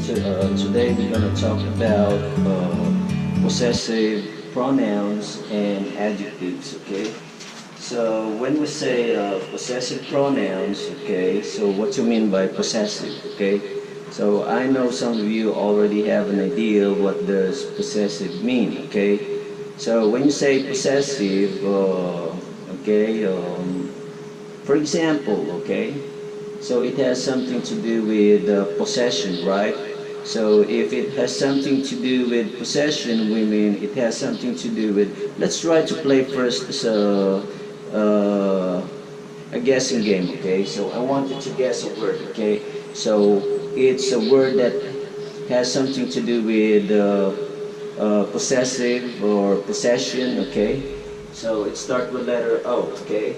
Today we're gonna talk about possessive pronouns and adjectives. Okay. So when we say possessive pronouns, okay. So what you mean by possessive? Okay. So I know some of you already have an idea what does possessive mean. Okay. So when you say possessive, okay. For example, okay. So it has something to do with possession, right? So if it has something to do with possession, we mean it has something to do with. Let's try to play first a guessing game, okay? So I want you to guess a word, okay? So it's a word that has something to do with possessive or possession, okay? So it starts with letter O, okay?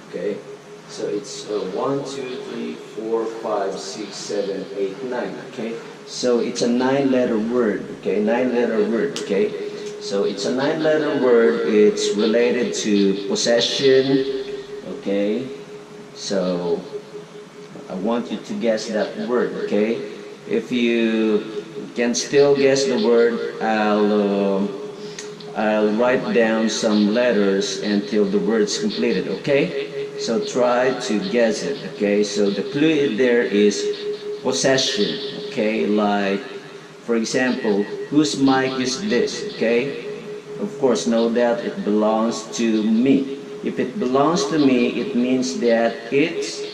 Okay, so it's 1, 2, 3, 4, 5, 6, 7, 8, 9. Okay, so it's a 9-letter word. Okay, 9-letter word. Okay, so it's a 9-letter word. It's related to possession. Okay, so I want you to guess that word. Okay, if you can still guess the word, I'll write down some letters until the word's completed. Okay. So try to guess it, okay? So the clue there is possession, okay? Like, for example, whose mic is this, okay? Of course, know that it belongs to me. If it belongs to me, it means that it's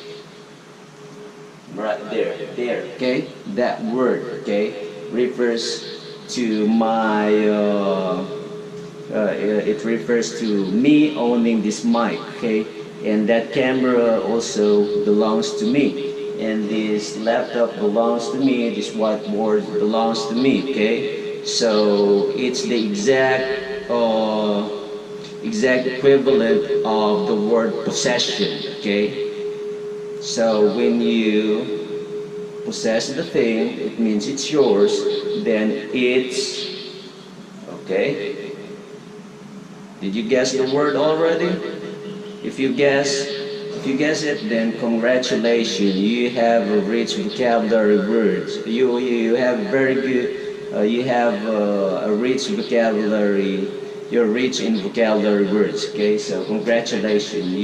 right there, okay? That word, okay, refers to my, it refers to me owning this mic, okay? And that camera also belongs to me. And this laptop belongs to me. This whiteboard belongs to me. Okay, so it's the exact equivalent of the word possession. Okay, so when you possess the thing, it means it's yours. Then it's okay. Did you guess the word already? If you guess it, then congratulations. You have a rich vocabulary words. You have very good. You have a rich vocabulary. You're rich in vocabulary words. Okay, so congratulations.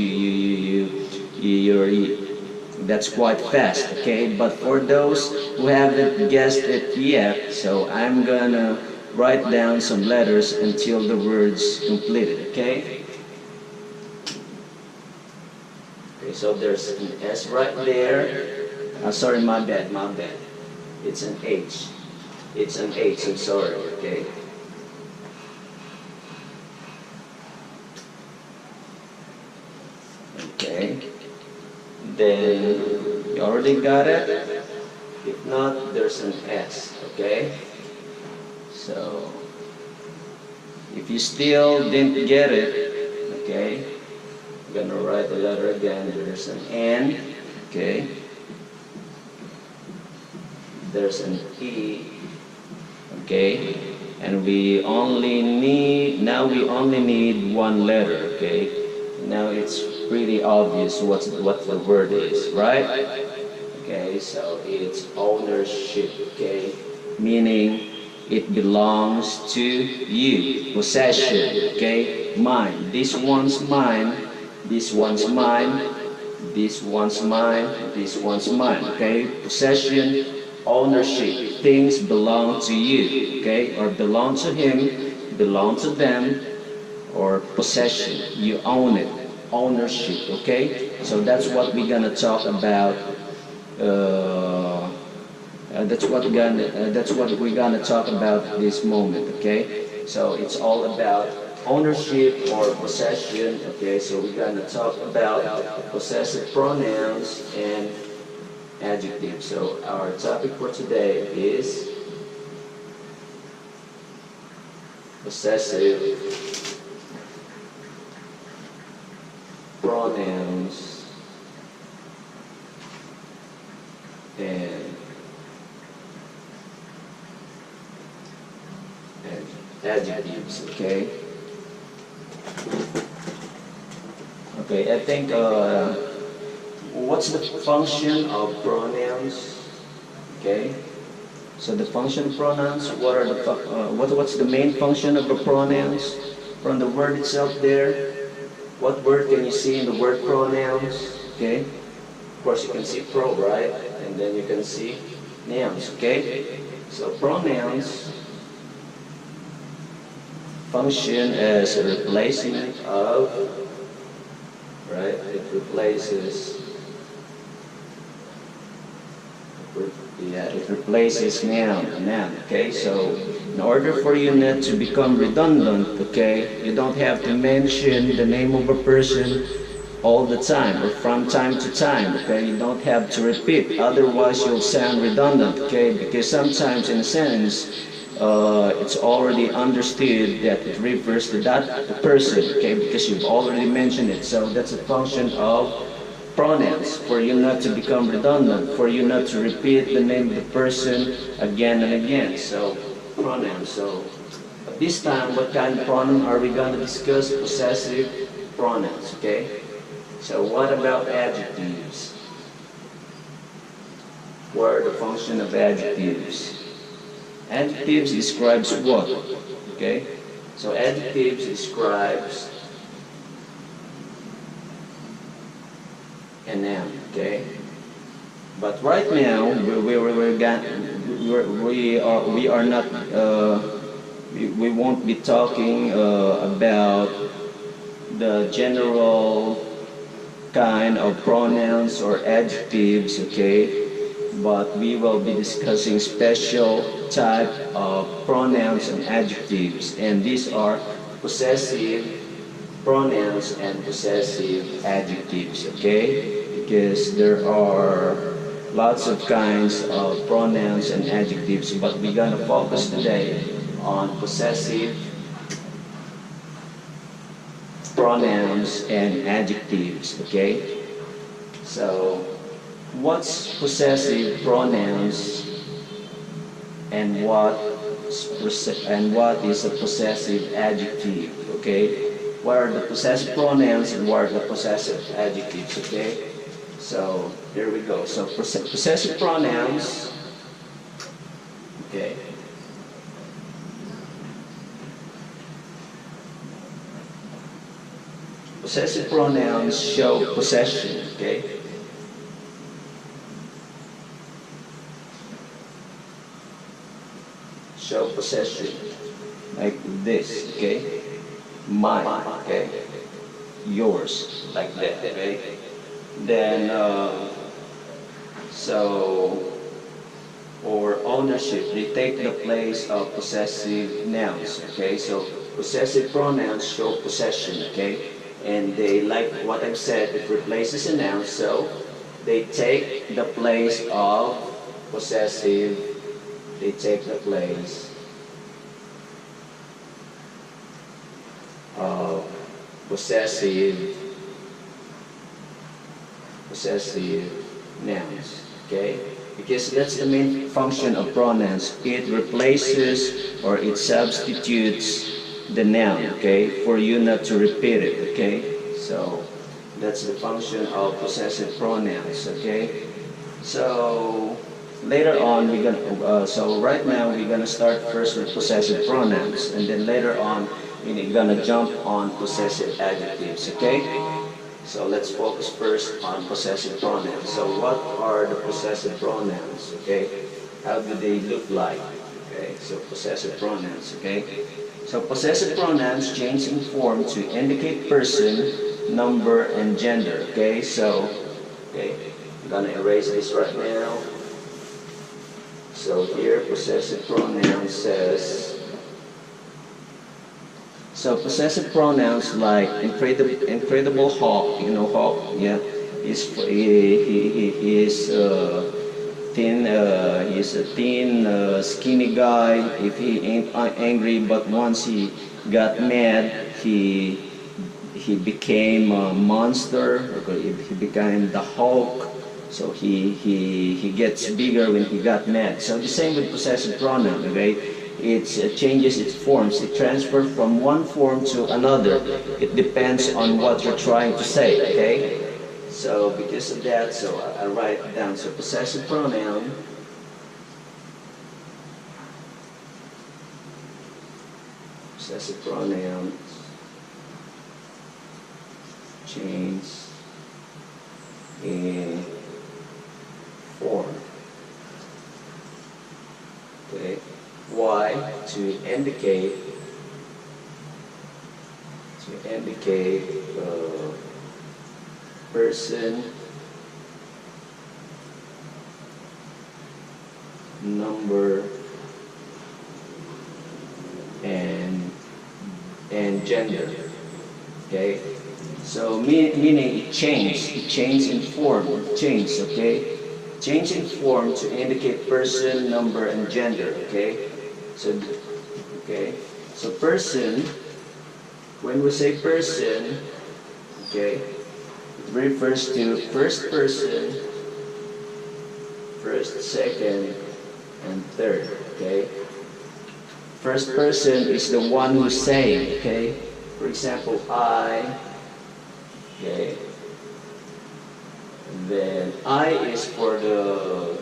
That's quite fast. Okay, but for those who haven't guessed it yet, so I'm gonna write down some letters until the words completed. Okay. So there's an S right there. Sorry, my bad. It's an H. It's an H, I'm sorry, okay? Okay. Then, you already got it? If not, there's an S, okay? So, if you still didn't get it, okay? I'm gonna write the letter again. There's an N, okay. There's an E, okay. And we only need one letter, okay. Now it's pretty obvious what the word is, right? Okay, so it's ownership, okay, meaning it belongs to you. Possession, okay, mine. This one's mine. This one's mine, this one's mine, this one's mine, okay? Possession, ownership, things belong to you, okay? Or belong to him, belong to them, or possession, you own it, ownership, okay? So that's what we're gonna talk about, that's what we're gonna talk about this moment, okay? So it's all about ownership or possession. Okay, so we're gonna talk about possessive pronouns and adjectives. So our topic for today is possessive pronouns and adjectives, okay? Okay, I think, what's the function of pronouns? Okay, so the function of pronouns, what are the, what's the main function of the pronouns? From the word itself there, what word can you see in the word pronouns? Okay, of course you can see pro, right? And then you can see nouns, okay? So pronouns function as a replacement of, right? It replaces noun, okay? So in order for you not to become redundant, okay, you don't have to mention the name of a person all the time or from time to time, okay? You don't have to repeat, otherwise you'll sound redundant, okay? Because sometimes in a sentence, it's already understood that it refers to that person, okay? Because you've already mentioned it. So that's a function of pronouns, for you not to become redundant, for you not to repeat the name of the person again and again. So pronouns. So at this time, what kind of pronoun are we going to discuss? Possessive pronouns, okay? So what about adjectives? What are the function of adjectives? Adjectives describes what? Okay? So adjectives describes a noun, okay? But right now, we are not, we won't be talking about the general kind of pronouns or adjectives, okay? But we will be discussing special type of pronouns and adjectives, and these are possessive pronouns and possessive adjectives, okay? Because there are lots of kinds of pronouns and adjectives, but we're gonna focus today on possessive pronouns and adjectives, okay? So what's possessive pronouns and what is a possessive adjective, okay? What are the possessive pronouns and what are the possessive adjectives, okay? So here we go. So possessive pronouns, okay? Possessive pronouns show possession, okay? Show possession, like this, okay? Mine, okay? Yours, like that, okay? Then, or ownership, they take the place of possessive nouns, okay? So possessive pronouns show possession, okay? And they, like what I've said, it replaces a noun, so they take the place of possessive, they take the place of possessive nouns, okay? Because that's the main function of pronouns. It replaces or it substitutes the noun, okay, for you not to repeat it, okay? So that's the function of possessive pronouns, okay? So later on we're gonna so right now we're gonna start first with possessive pronouns, and then later on we're gonna jump on possessive adjectives, okay? So let's focus first on possessive pronouns. So what are the possessive pronouns, okay? How do they look like? Okay, so possessive pronouns, okay? So possessive pronouns change in form to indicate person, number, and gender, okay? So, okay, I'm gonna erase this right now. So here, possessive pronouns says, so possessive pronouns like Incredible Hulk, you know Hulk, yeah, he is thin, he's a thin, skinny guy. If he ain't angry, but once he got mad, he became a monster. He became the Hulk. So he gets bigger when he got mad. So the same with possessive pronoun, okay? it changes its forms. It transfers from one form to another. It depends on what you're trying to say, okay? So because of that, so I write it down. So possessive pronoun. Possessive pronoun. Change in form. Okay. Why? To indicate person, number, and gender. Okay. So meaning it changes in form, okay? Change in form to indicate person, number, and gender, okay? So person, when we say person, okay, it refers to first person, first, second, and third, okay? First person is the one who's saying, okay? For example, I, okay? And then I is for the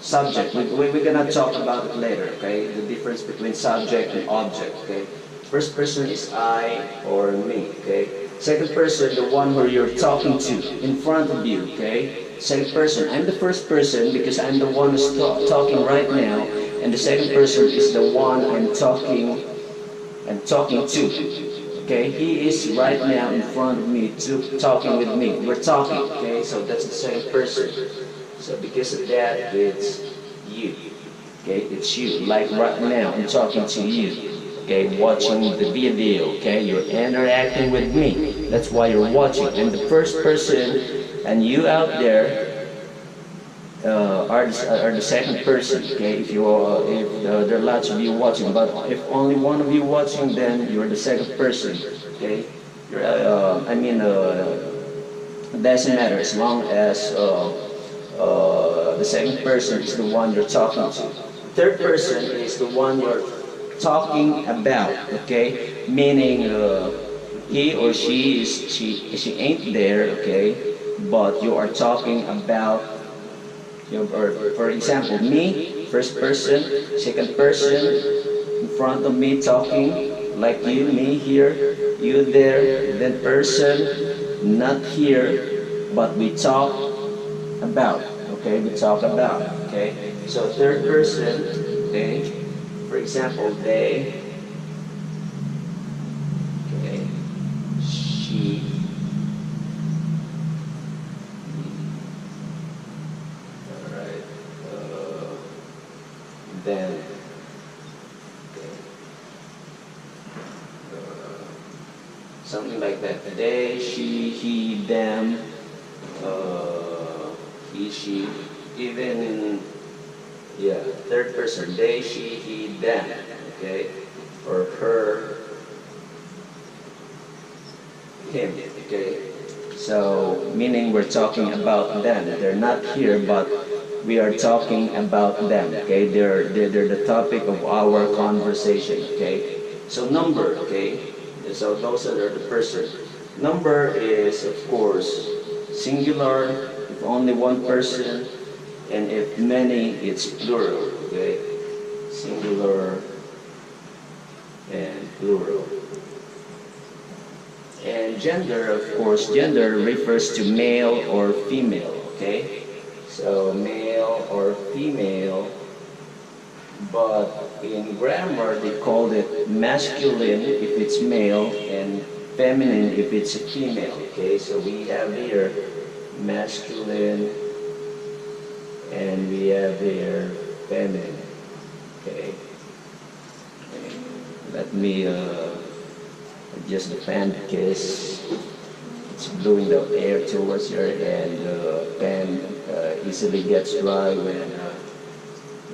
subject. We're gonna talk about it later, okay? The difference between subject and object, okay? First person is I or me, okay? Second person, the one where you're talking to, in front of you, okay? Second person, I'm the first person because I'm the one who's talking right now, and the second person is the one I'm talking to. Okay, he is right now in front of me, talking with me. We're talking, okay? So that's the same person. So because of that, it's you. Okay, it's you. Like right now, I'm talking to you. Okay, watching the video. Okay, you're interacting with me. That's why you're watching. And the first person, and you out there, are the second person. Okay, if there are lots of you watching, but if only one of you watching, then you're the second person. Okay, it doesn't matter as long as the second person is the one you're talking to. Third person is the one you're talking about. Okay, meaning he or she ain't there. Okay, but you are talking about. Or for example, me, first person, second person, in front of me talking, like you, me here, you there, then person, not here, but we talk about, okay, we talk about, okay. So third person, okay, for example, they, okay, she, then something like that. They, she, he, them, he, she, even third person. They, she, he, them. Okay, or her, him. Okay. So meaning we're talking about them. They're not here, but we are talking about them, okay? They're the topic of our conversation, okay? So number, okay? So those are the person. Number is, of course, singular, if only one person, and if many, it's plural, okay? Singular and plural. And gender, of course, gender refers to male or female, okay? So male or female, but in grammar they call it masculine if it's male and feminine if it's a female, okay? So we have here masculine and we have here feminine, okay? Let me adjust the fan because it's blowing the air towards your head. The pen easily gets dry when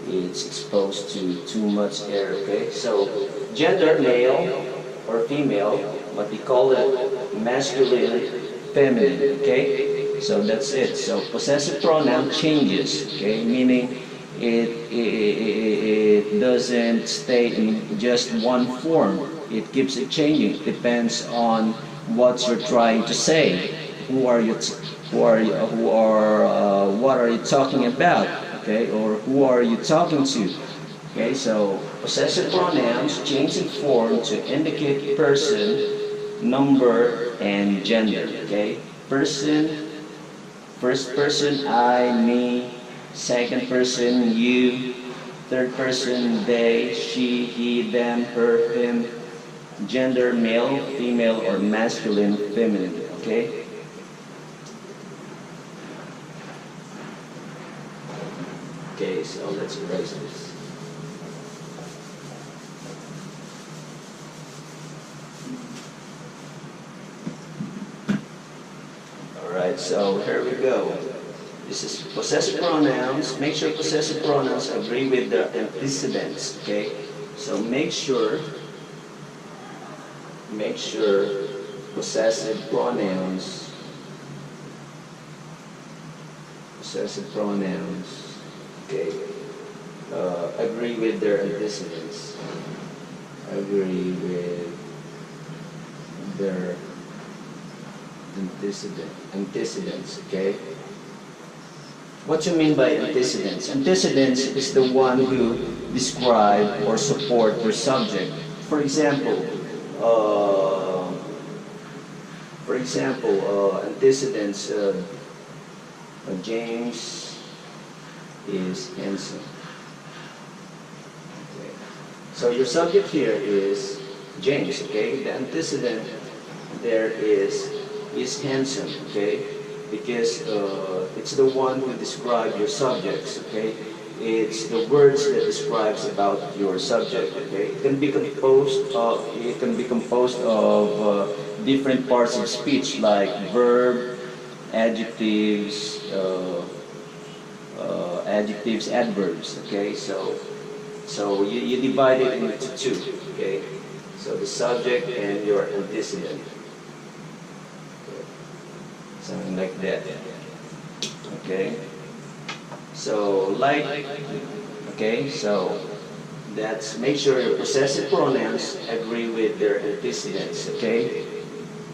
it's exposed to too much air, okay? So gender, male or female, but we call it masculine, feminine, okay? So that's it. So possessive pronoun changes, okay? Meaning it doesn't stay in just one form. It keeps it changing. It depends on what you're trying to say. Who are you? What are you talking about? Okay, or who are you talking to? Okay, so possessive pronouns change in form to indicate person, number, and gender. Okay, person, first person I, me, second person you, third person they, she, he, them, her, him, gender male, female, or masculine, feminine. Okay. Okay, so let's erase this. Alright, so here we go. This is possessive pronouns. Make sure possessive pronouns agree with the antecedents, okay? So make sure possessive pronouns, okay, agree with their antecedents. Agree with their antecedents, okay? What you mean by antecedents? Antecedents is the one who describe or support your subject. For example, antecedents. James is handsome. Okay. So your subject here is James. Okay. The antecedent there is handsome. Okay. Because it's the one who describes your subjects, okay? It's the words that describes about your subject, okay? It can be composed of different parts of speech like verb, adjectives, adverbs, okay? So you divide it into two, okay? So the subject and your antecedent. Something like that. Okay. So that's make sure your possessive pronouns agree with their antecedents. Okay.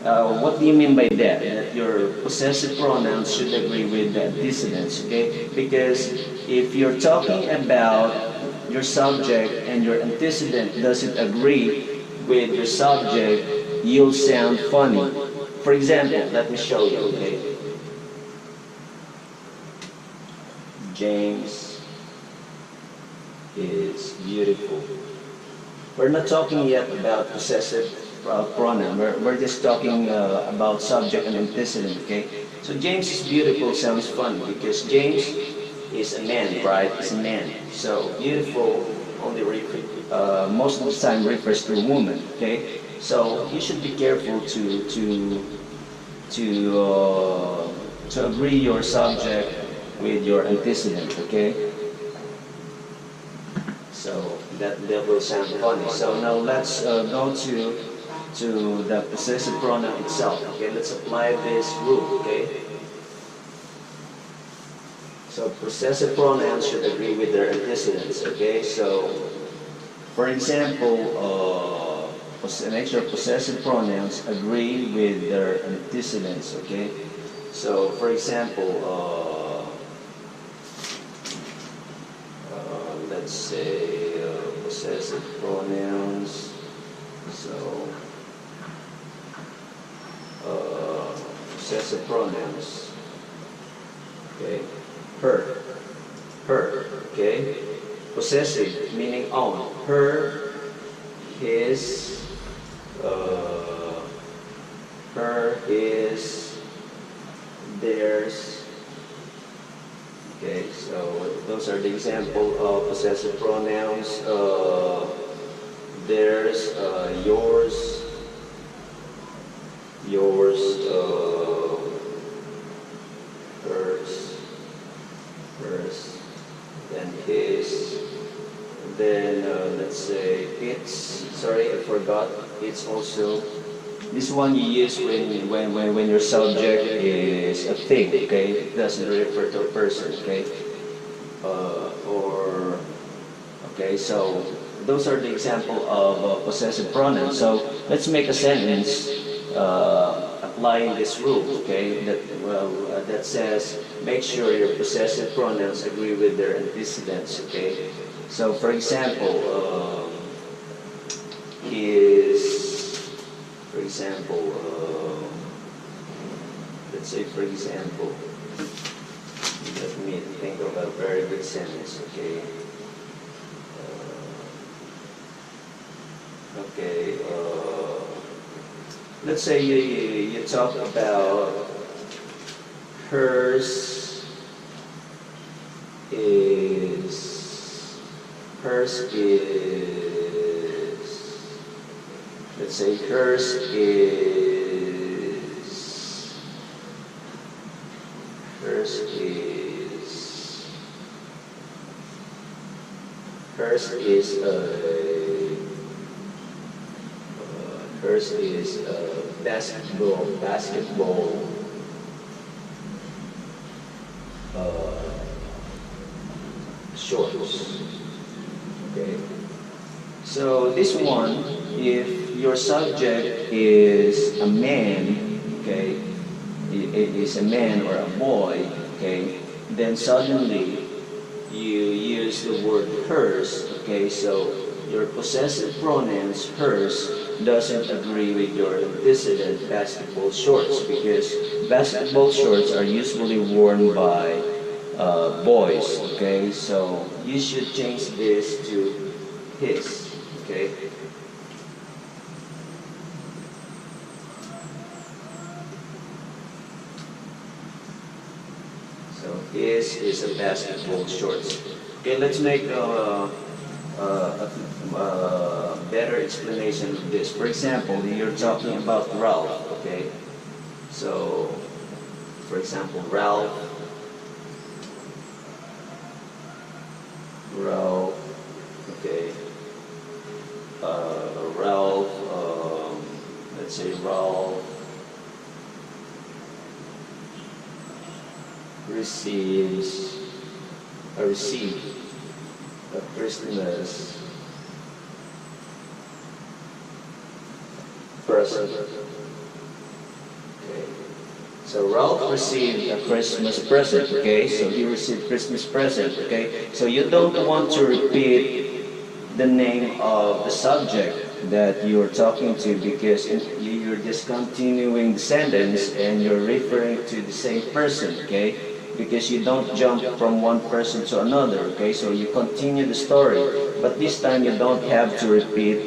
What do you mean by that? That your possessive pronouns should agree with the antecedents. Okay. Because if you're talking about your subject and your antecedent doesn't agree with your subject, you'll sound funny. For example, let me show you, okay? James is beautiful. We're not talking yet about possessive pronoun. We're just talking about subject and antecedent, okay? So James is beautiful sounds fun because James is a man, right? It's a man. So beautiful only most of the time refers to a woman, okay? So you should be careful to agree your subject with your antecedent, okay? So that will sound funny. So now let's go to the possessive pronoun itself. Okay, let's apply this rule. Okay. So possessive pronouns should agree with their antecedents. Okay. So, for example, make sure possessive pronouns agree with their antecedents. Okay. So, for example, let's say possessive pronouns. So, possessive pronouns. Okay. Her. Okay. Possessive meaning own. Her, his, her, his, theirs. Okay, so those are the example of possessive pronouns. Theirs, yours, hers, then his, then let's say it's. Sorry, I forgot. It's also this one you use when your subject is a thing. Okay, it doesn't refer to a person. Okay, or okay, so those are the example of possessive pronouns. So let's make a sentence applying this rule, okay, that says make sure your possessive pronouns agree with their antecedents, okay. So for example, let's say for example, let me think of a very good sentence, okay. Let's say you talk about hers is, let's say hers is basketball shorts. Okay. So this one, if your subject is a man, okay, it is a man or a boy, okay, then suddenly you use the word hers, okay, so your possessive pronouns, hers, doesn't agree with your antecedent basketball shorts, because basketball shorts are usually worn by boys, okay, so you should change this to his, okay. So his is a basketball shorts. Okay, let's make a better explanation of this. For example, you're talking about Ralph, okay? So, for example, Ralph, okay, Ralph, let's say Ralph received a Christmas present. Okay. So Ralph received a Christmas present, okay? So he received Christmas present, okay? So you don't want to repeat the name of the subject that you're talking to, because you're just continuing the sentence and you're referring to the same person, okay? Because you don't jump from one person to another, okay? So you continue the story, but this time you don't have to repeat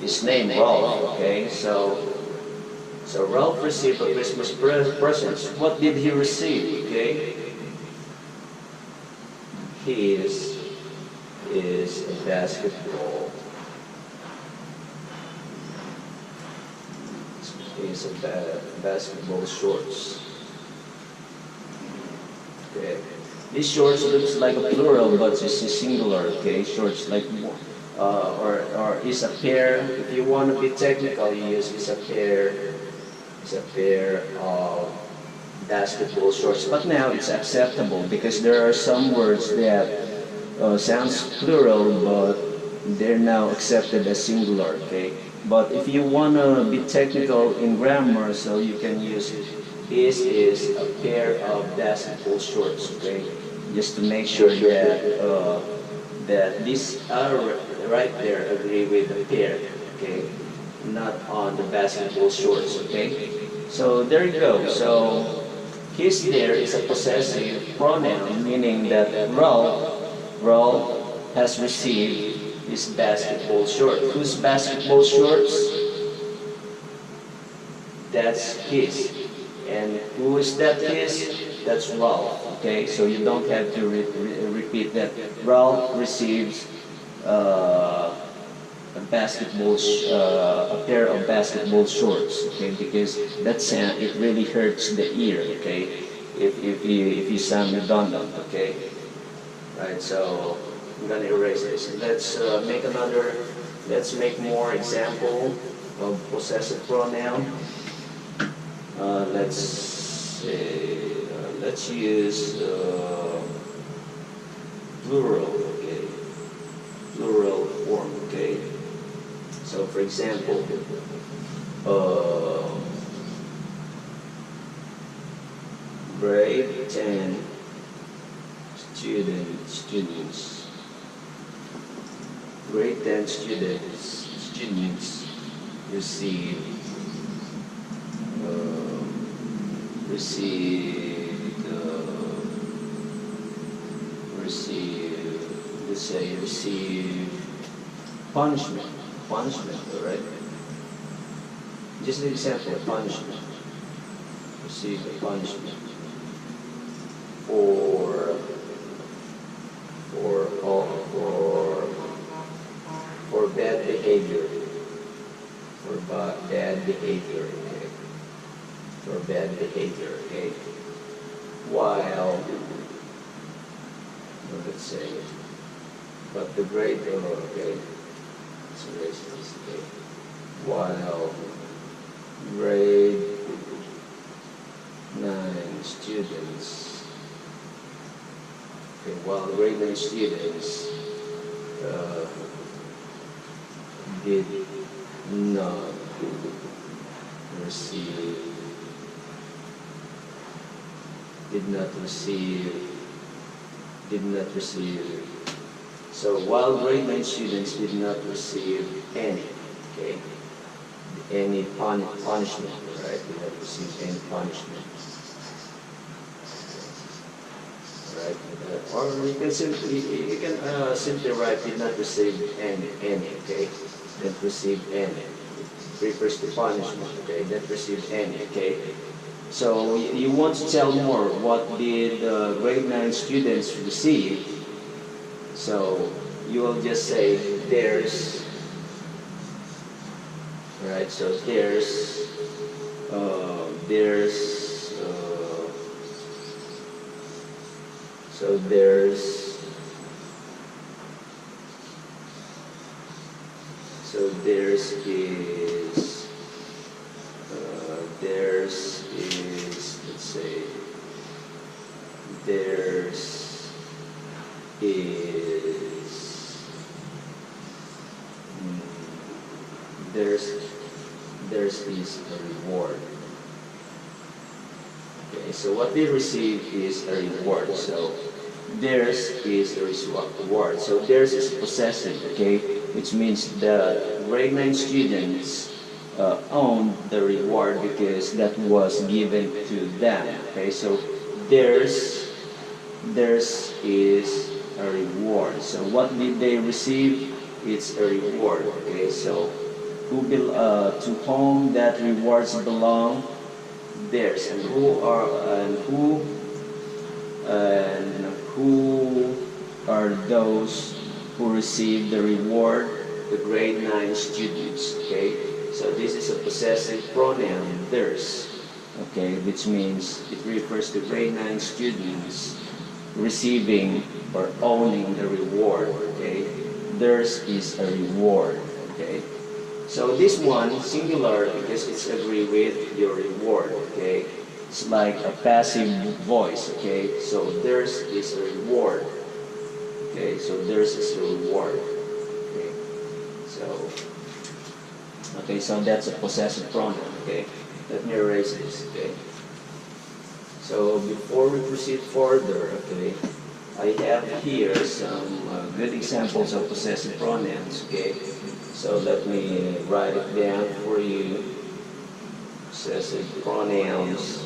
his name, Ralph, okay? So Ralph received a Christmas present. What did he receive, okay? His is a basketball. His a basketball shorts. Okay. This shorts looks like a plural, but it's a singular, okay? Shorts like or is a pair. If you want to be technical, you use is a pair of basketball shorts. But now it's acceptable because there are some words that sounds plural, but they're now accepted as singular, okay? But if you want to be technical in grammar, so you can use is a pair of basketball shorts, okay? Just to make sure that these are right there agree with the pair, okay? Not on the basketball shorts, okay? So there you go. So his there is a possessive pronoun, meaning that Ralph has received his basketball shorts. Whose basketball shorts? That's his. And who is that his? That's Ralph. Okay, so you don't have to repeat that. Ralph receives a pair of basketball shorts. Okay, because that sound, it really hurts the ear. Okay, if you sound redundant. Okay, right. So I'm gonna erase this. Let's make more example of possessive pronoun. Let's use plural, okay? Plural form, okay? So for example, grade 10 students, grade 10 students received let's say receive punishment, all right? Just an example, punishment. Receive a punishment for bad behavior. For bad behavior, okay? For bad behavior, okay? While, let's say, but the grade, okay? So erase this, okay? While grade 9 students, okay, while grade 9 students did not receive so while grade 9 students did not receive any, okay, any punishment, right? Did not receive any punishment, right? Or you can simply write did not receive any, okay? Didn't receive any. It refers to punishment, okay? Didn't receive any, okay? So you want to tell more. What did grade 9 students receive? So you will just say there's, right? So there's let's say there is a reward. Okay, so what they receive is a reward. So theirs is a reward. So theirs is possessive, okay, which means the grade 9 students own the reward because that was given to them. Okay, so theirs is a reward. So what did they receive? It's a reward. Okay, so to whom that rewards belong? Theirs. And who are those who receive the reward? The grade 9 students. Okay, so this is a possessive pronoun, theirs. Okay, which means it refers to grade 9 students receiving or owning the reward. Okay, theirs is a reward. Okay, so this one singular because it's agree with your reward. Okay, it's like a passive voice. Okay, so theirs is a reward. Okay, so theirs is a reward. Okay, so that's a possessive pronoun, okay? Let me erase this, okay? So before we proceed further, okay, I have here some good examples of possessive pronouns, okay? So let me write it down for you. Possessive pronouns.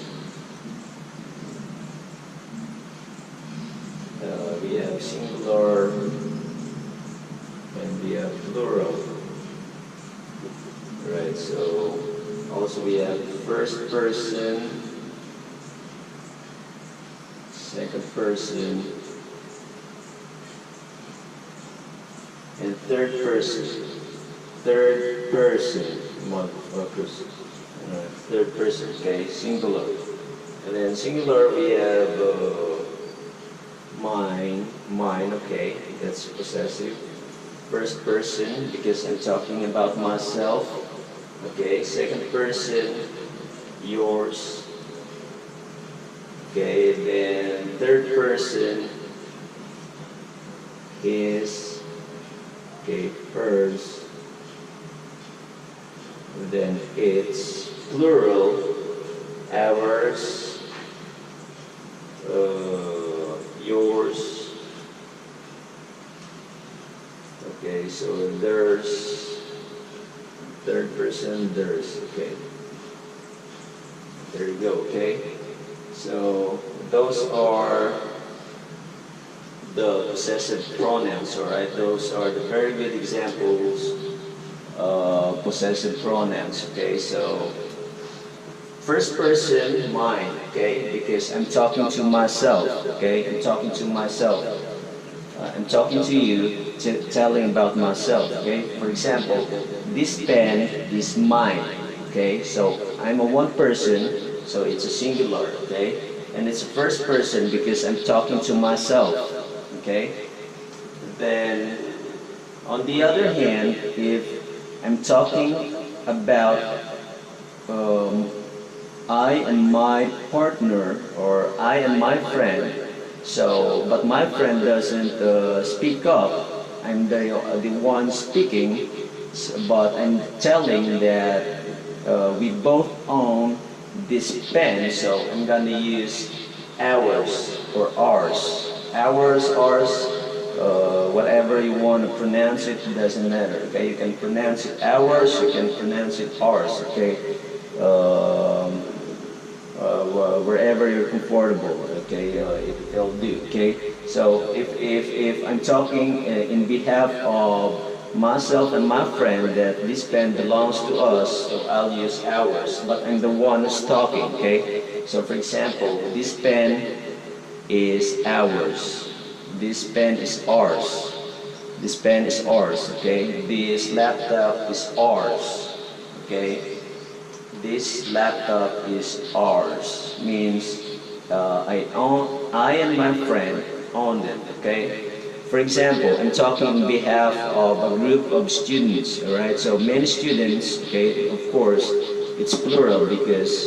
We have singular and we have plural. Right, so also we have first person, second person, and third person. Third person, third person, okay, singular. And then singular we have mine, okay, that's possessive. First person, because I'm talking about myself. Okay, second person, yours. Okay, then third person, his, okay, hers, then it's plural, ours, yours, okay, so theirs, third person, theirs, okay, there you go, okay, so those are the possessive pronouns, alright, those are the very good examples of possessive pronouns, okay, so first person, mine, okay, because I'm talking to myself, okay, I'm talking to myself, I'm talking to you, telling about myself, okay, for example, this pen is mine, okay, so I'm a one person, so it's a singular, okay, and it's a first person because I'm talking to myself, okay, then on the other hand, if I'm talking about I and my partner, or I and my friend, so, but my friend doesn't speak up, I'm the one speaking, but I'm telling that we both own this pen, so I'm gonna use ours or ours. Ours, ours, whatever you want to pronounce it, doesn't matter, okay? You can pronounce it ours, you can pronounce it ours, okay? Wherever you're comfortable, okay? It'll do, okay? So if I'm talking in behalf of myself and my friend that this pen belongs to us, so I'll use ours, but I'm the one who's talking, okay? So for example, this pen is ours. This pen is ours. This pen is ours, okay? This laptop is ours, okay? This laptop is ours. Means I and my friend own it, okay? For example, I'm talking on behalf of a group of students, alright? So many students, okay, of course, it's plural because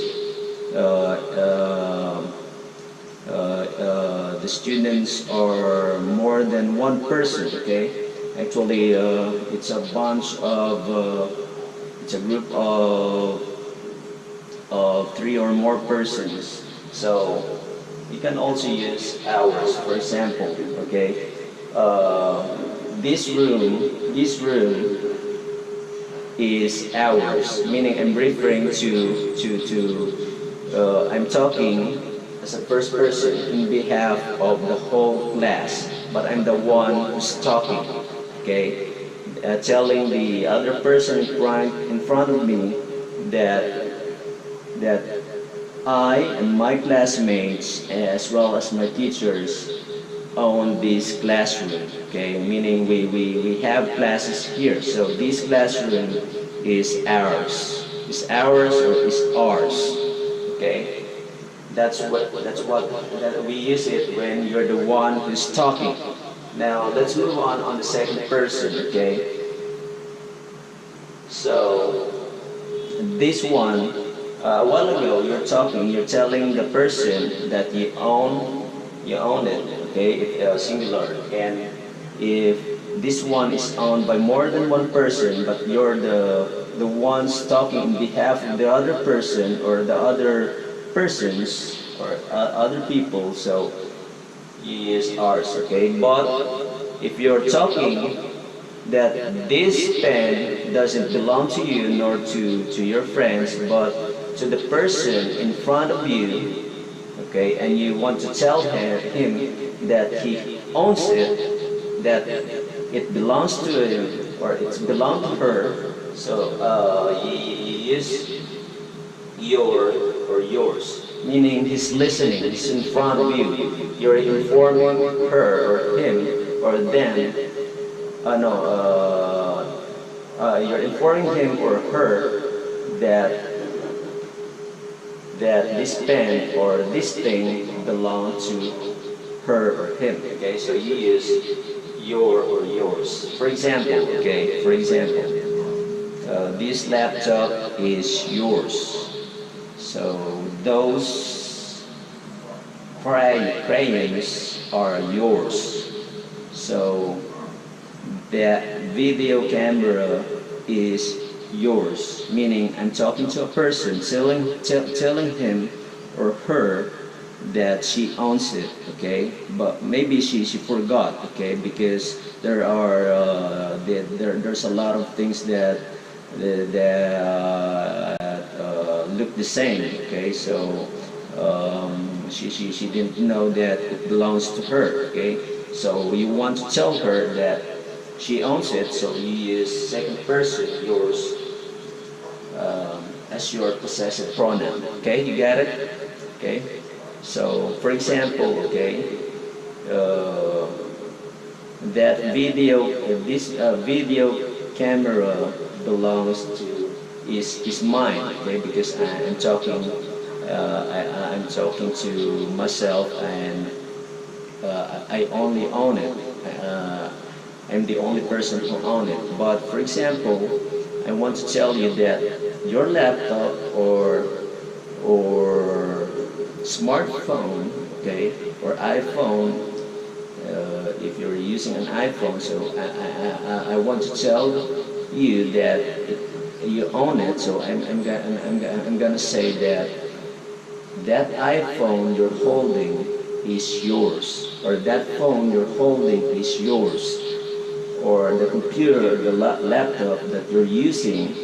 the students are more than one person, okay? Actually, it's a bunch of, it's a group of 3 or more persons. So you can also use ours, for example, okay? This room is ours, meaning I'm referring I'm talking as a first person in behalf of the whole class, but I'm the one who's talking, okay? Telling the other person in front of me that I and my classmates, as well as my teachers, own this classroom, okay? Meaning we have classes here, so this classroom is ours. Is ours or is ours, okay? That's what we use it when you're the one who's talking. Now let's move on the second person, okay? So this one, a while ago you're talking, you're telling the person that you own it, okay? If singular, and if this one is owned by more than one person, but you're the ones talking on behalf of the other person or the other persons or other people, so you use ours, okay? But if you're talking that this pen doesn't belong to you nor to your friends, but to the person in front of you, okay, and you want to tell him that he owns it, that it belongs to him or it belongs to her, so you use your or yours, meaning he's listening, he's in front of you, you're informing her or him or them, you're informing him or her that this pen or this thing belongs to her or him, okay? So you use your or yours. For example, okay, this laptop is yours. So those crayons are yours. So that video camera is yours, meaning I'm talking to a person, telling him or her that she owns it, okay? But maybe she forgot, okay? Because there's a lot of things that look the same, okay? So she didn't know that it belongs to her, okay? So you want to tell her that she owns it, so you use second person, yours, as your possessive pronoun, okay? You got it? Okay? So, for example, okay, that this video camera belongs to, is mine, okay? Because I'm talking to myself, and I only own it. I'm the only person who owns it. But for example, I want to tell you that your laptop or smartphone, okay, or iPhone, if you're using an iPhone, so I want to tell you that you own it. So I'm gonna say that iPhone you're holding is yours, or that phone you're holding is yours, or the computer, the laptop that you're using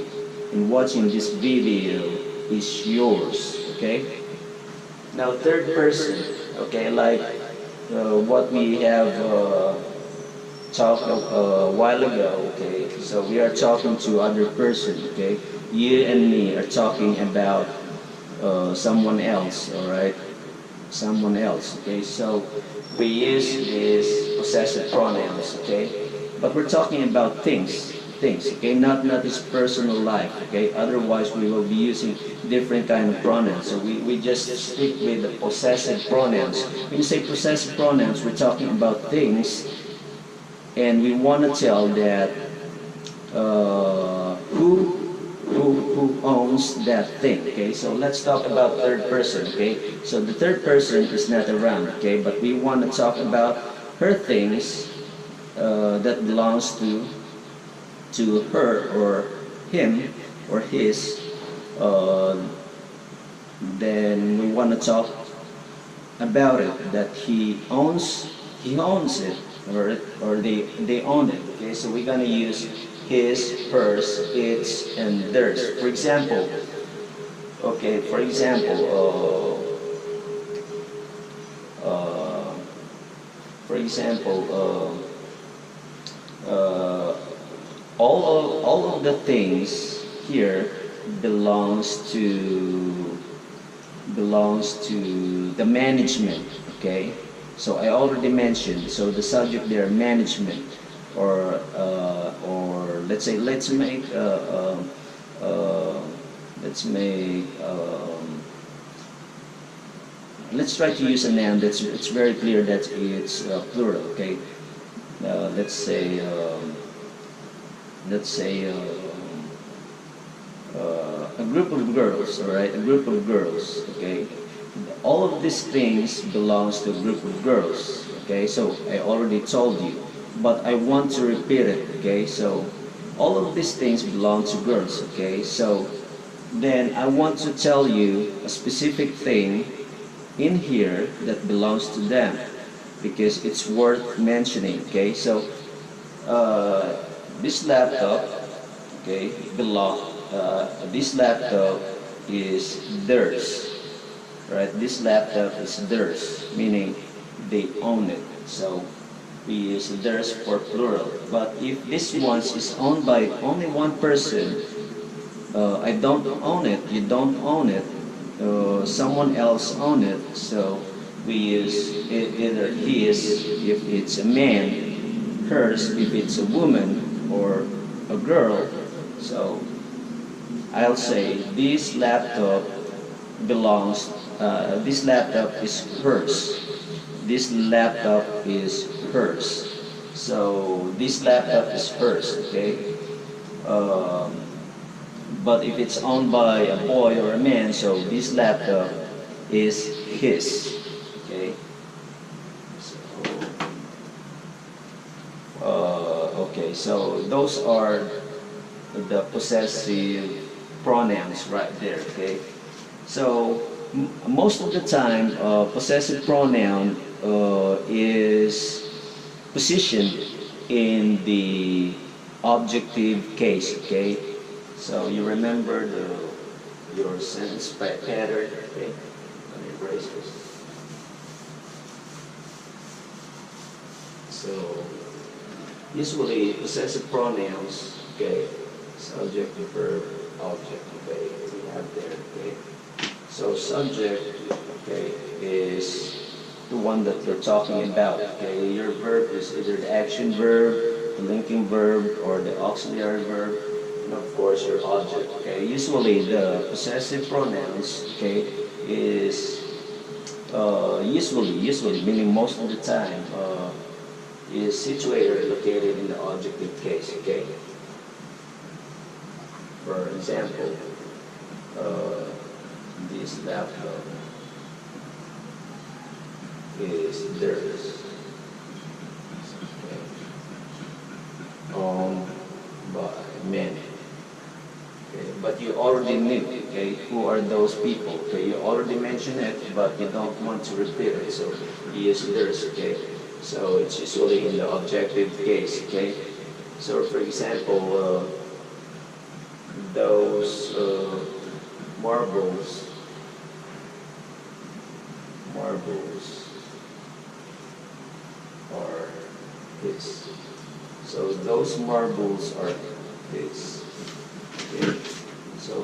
in watching this video is yours, okay? Now third person, okay, like what we have talked a while ago, okay? So we are talking to other person, okay? You and me are talking about someone else, all right? Someone else, okay? So we use these possessive pronouns, okay? But we're talking about things, okay? Not his personal life, okay? Otherwise, we will be using different kind of pronouns. So we just stick with the possessive pronouns. When you say possessive pronouns, we're talking about things, and we want to tell that who owns that thing, okay? So let's talk about third person, okay? So the third person is not around, okay? But we want to talk about her things that belongs to her or him or his. Then we want to talk about it, that he owns it, or they own it, okay? So we're gonna use his, hers, its, and theirs. For example, okay, all of the things here belongs to the management, okay? So I already mentioned, so the subject there, management, or let's try to use a noun that's it's very clear that it's plural, okay? Let's say a group of girls, all right? A group of girls, okay? All of these things belongs to a group of girls, okay? So I already told you, but I want to repeat it, okay? So all of these things belong to girls, okay? So then I want to tell you a specific thing in here that belongs to them, because it's worth mentioning, okay? So this laptop, okay, this laptop is theirs, right? This laptop is theirs, meaning they own it. So we use theirs for plural. But if this one is owned by only one person, I don't own it, you don't own it, someone else own it. So we use either his if it's a man, hers if it's a woman or a girl. So I'll say this laptop belongs, this laptop is hers. This laptop is hers. So this laptop is hers, okay? But if it's owned by a boy or a man, so this laptop is his, okay? So, so those are the possessive pronouns right there, okay? So most of the time, possessive pronoun is positioned in the objective case, okay? So you remember your sentence pattern, okay? Let me erase this. So usually possessive pronouns, okay? Subject, verb, object, okay? We have there, okay? So subject, okay, is the one that you're talking about, okay? Your verb is either the action verb, the linking verb, or the auxiliary verb, and of course your object, okay? Usually the possessive pronouns, okay, is usually, meaning most of the time, is situated or located in the objective case, okay? For example, this laptop is theirs. Okay. Owned by men. Okay. But you already knew, okay, who are those people. Okay, you already mentioned it, but you don't want to repeat it, so you use theirs, okay? So it's usually in the objective case, okay? So for example, those marbles are his. So those marbles are his. Okay. So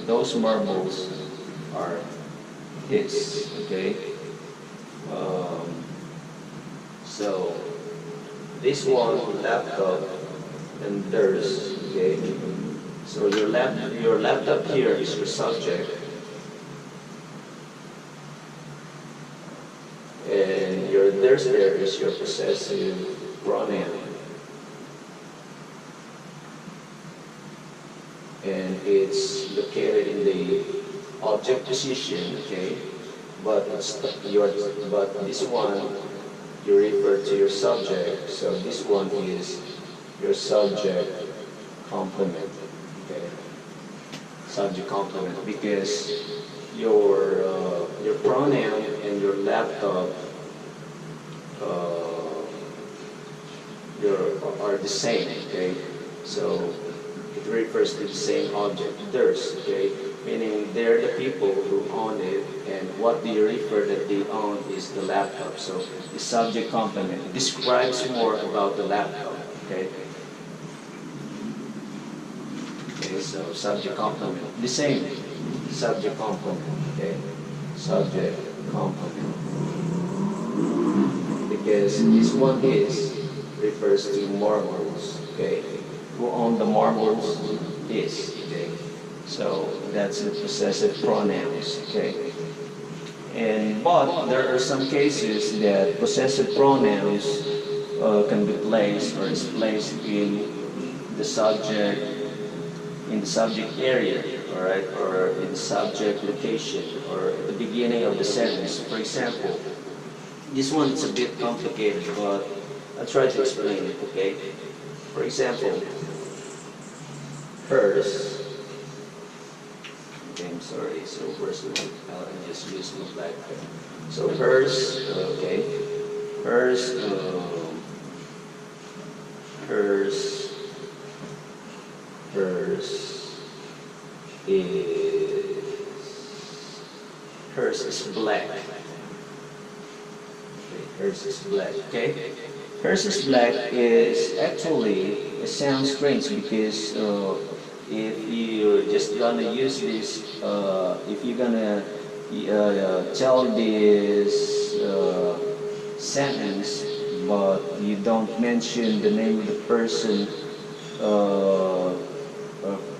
those marbles are his. Okay. So this one laptop and theirs. Okay. So your laptop here is your subject, and your theirs there is your possessive pronoun, and it's located in the object position, okay? But this one you refer to your subject, so this one is your subject complement. Okay. Subject complement, because your pronoun and your laptop are the same. Okay, so it refers to the same object. Theirs. Okay, meaning they're the people who own it, and what do you refer that they own is the laptop. So the subject complement describes more about the laptop. Okay. Okay, so subject complement, the same subject complement, okay? Subject complement. Because this one refers to marbles, okay? Who own the marbles is, okay? So that's the possessive pronouns, okay? But there are some cases that possessive pronouns can be placed or is placed in the subject area, all right, or in the subject location, or at the beginning of the sentence. For example, this one is a bit complicated, but I'll try to explain it, okay? For example, hers. Okay, I'm sorry. So first one, I'll just use my black pen. So hers, okay, hers is black. Okay, hers is black. Okay, hers is black is actually, it sounds strange because if you're just gonna use this, if you're gonna tell this sentence, but you don't mention the name of the person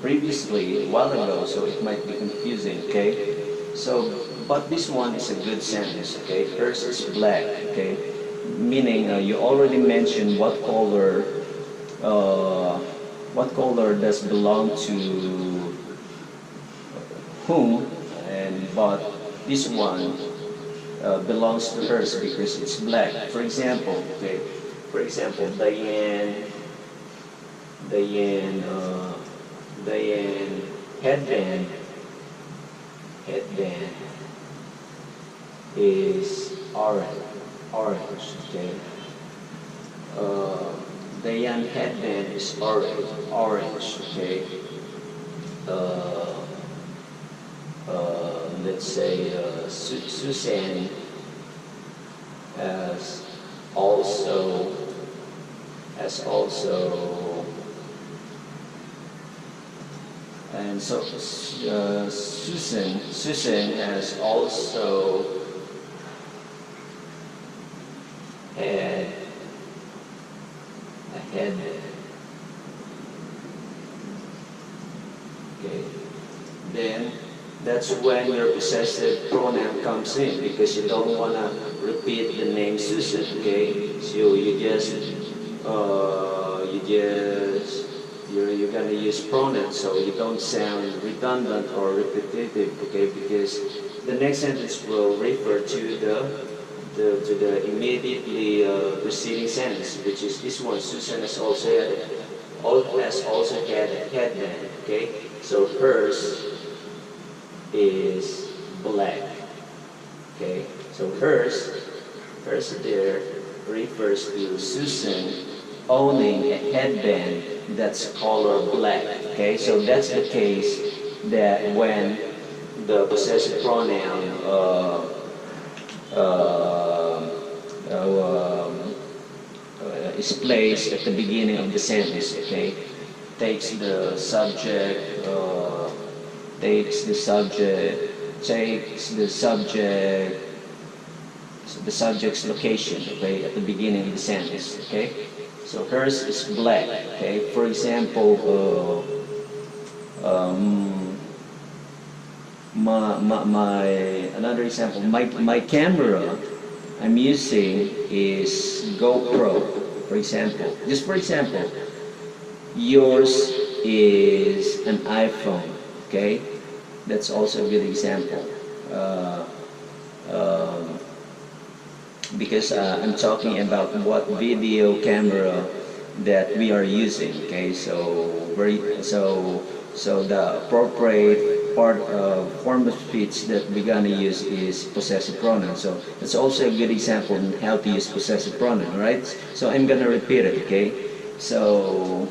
previously, a while ago, so it might be confusing, okay? So, but this one is a good sentence, okay? Hers is black, okay? Meaning you already mentioned what color does belong to whom, but this one belongs to hers because it's black. For example, okay? For example, ZAYN ZAYN, ZAYN headband is orange, okay? ZAYN headband is orange, okay? Let's say Susan has also and so Susan has also had a headband. Okay, then that's when your possessive pronoun comes in, because you don't want to repeat the name Susan. Okay, so you're gonna use pronouns, so you don't sound redundant or repetitive. Okay, because the next sentence will refer to the immediately preceding sentence, which is this one. Susan has also had a headband. Okay, so hers is black. Okay, so hers there refers to Susan owning a headband that's color black. Okay, so that's the case that when the possessive pronoun is placed at the beginning of the sentence. Okay, takes the subject, the subject's location, okay, at the beginning of the sentence. Okay, so hers is black. Okay, for example, another example, my camera I'm using is GoPro. For example, just for example, yours is an iPhone. Okay, that's also a good example. Because I'm talking about what video camera that we are using. Okay, so the appropriate form of speech that we're gonna use is possessive pronoun. So that's also a good example on how to use possessive pronoun. Right? So I'm gonna repeat it. Okay, so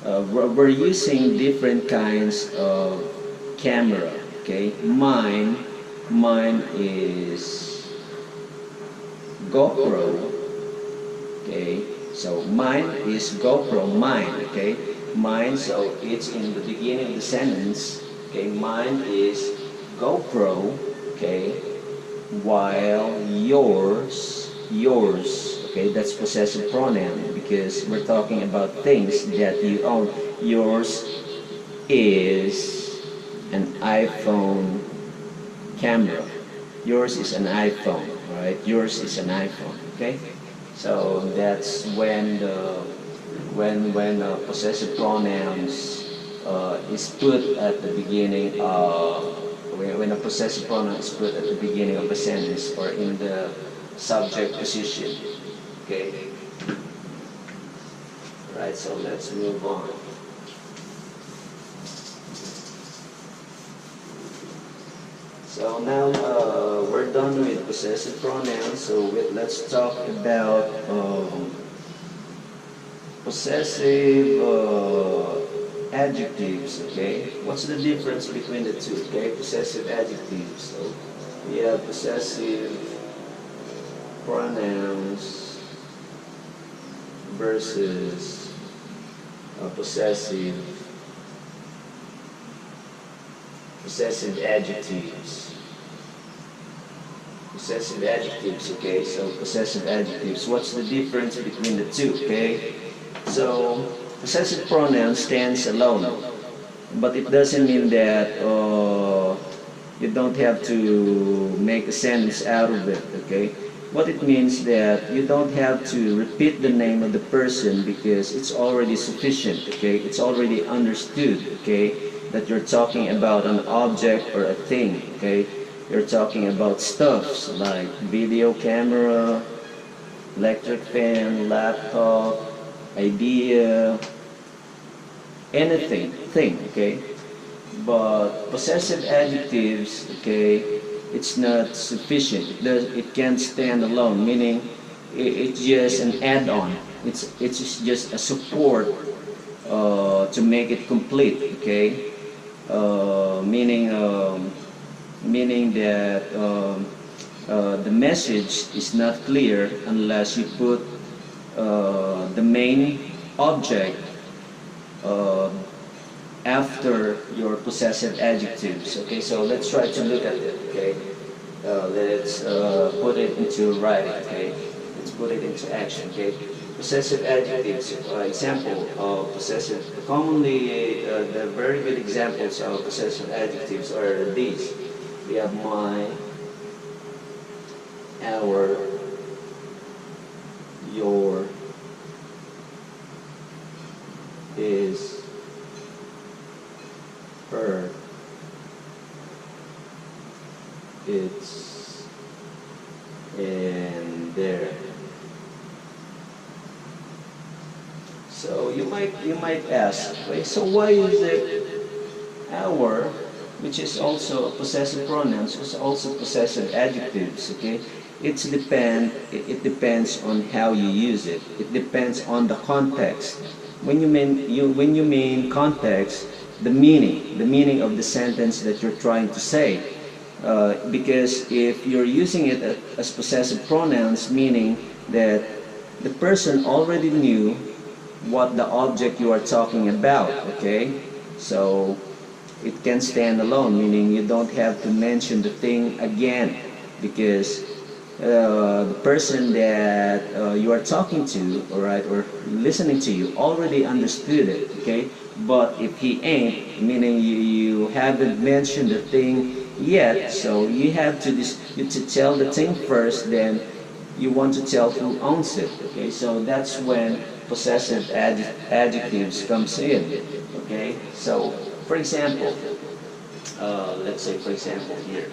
we're using different kinds of camera. Okay, mine is GoPro. Okay, so mine is GoPro. Okay, mine. So it's in the beginning of the sentence. Okay, mine is GoPro. Okay, while yours. Okay, that's possessive pronoun because we're talking about things that you own. Yours is an iPhone camera. Yours is an iPhone, right? Yours is an iPhone. Okay, so that's when possessive pronouns is put at the beginning of when a possessive pronoun is put at the beginning of a sentence or in the subject position. Okay. Right. So let's move on. So now we're done with possessive pronouns. So let's talk about possessive adjectives. Okay, what's the difference between the two? Okay, possessive adjectives. So we have possessive pronouns versus possessive adjectives. Possessive adjectives, okay? So possessive adjectives, what's the difference between the two, okay? So possessive pronoun stands alone, but it doesn't mean that you don't have to make a sentence out of it, okay? What it means that you don't have to repeat the name of the person because it's already sufficient, okay? It's already understood, okay? That you're talking about an object or a thing, okay? You're talking about stuffs like video camera, electric fan, laptop, idea, anything, thing, okay? But possessive adjectives, okay, it's not sufficient. It can't stand alone, meaning it's just an add-on. It's just a support to make it complete, okay? Meaning that the message is not clear unless you put the main object after your possessive adjectives. Okay, so let's try to look at it. Okay, let's put it into writing. Okay, let's put it into action. Okay, possessive adjectives. Example of possessive. Commonly, the very good examples of possessive adjectives are these. We have my, our, your, is, her, its, and their. So you might ask, wait, so why is it our, which is also a possessive pronouns, is also possessive adjectives? Okay, it depends on how you use it. It depends on the context. When you mean context, the meaning of the sentence that you're trying to say. Because if you're using it as possessive pronouns, meaning that the person already knew what the object you are talking about, okay? So it can stand alone, meaning you don't have to mention the thing again, because the person that you are talking to, alright, or listening to you already understood it, okay? But if he ain't, meaning you haven't mentioned the thing yet, so you have to tell the thing first, then you want to tell who owns it, okay? So that's when possessive adjectives comes in, okay? So, for example, let's say, for example, here.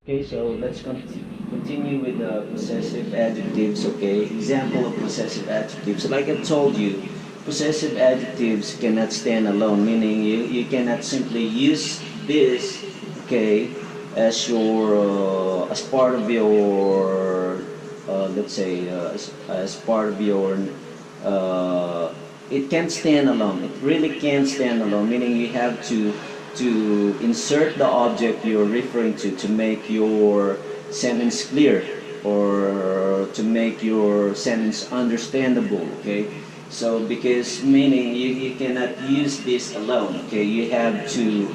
Okay, so let's continue with the possessive adjectives, okay? Example of possessive adjectives. Like I told you, possessive adjectives cannot stand alone, meaning you cannot simply use this, okay, as your as part of your let's say as part of your it can't stand alone. It really can't stand alone, meaning you have to insert the object you're referring to make your sentence clear, or to make your sentence understandable, okay? So because meaning you cannot use this alone, okay? You have to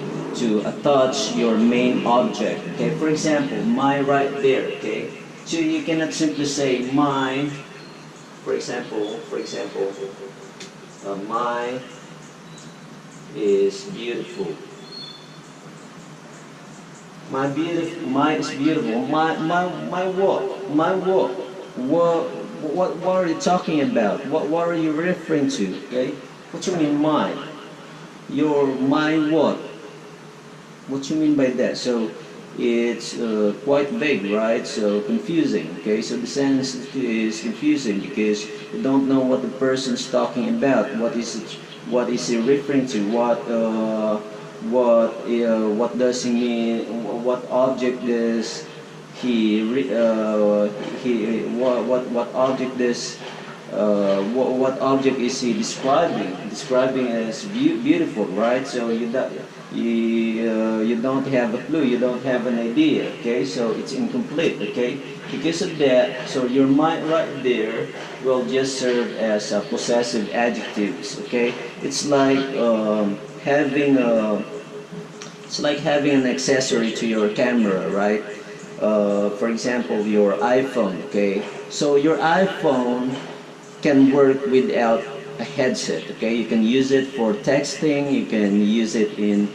attach your main object, okay? For example, my right there, okay? So you cannot simply say my, for example, my is beautiful. My is beautiful. My what? My what? What are you talking about? What are you referring to? Okay? What you mean my? Your my what? What you mean by that? So it's quite vague, right? So confusing. Okay? So the sentence is confusing because you don't know what the person's talking about. What is he referring to? What does he mean? What object does what object does what object is he describing as beautiful, right? So you don't have a clue, you don't have an idea, okay? So it's incomplete, okay? Because of that, so your mind right there will just serve as possessive adjectives, okay? It's like having an accessory to your camera, right? For example, your iPhone, okay? So your iPhone can work without a headset, okay? You can use it for texting, you can use it in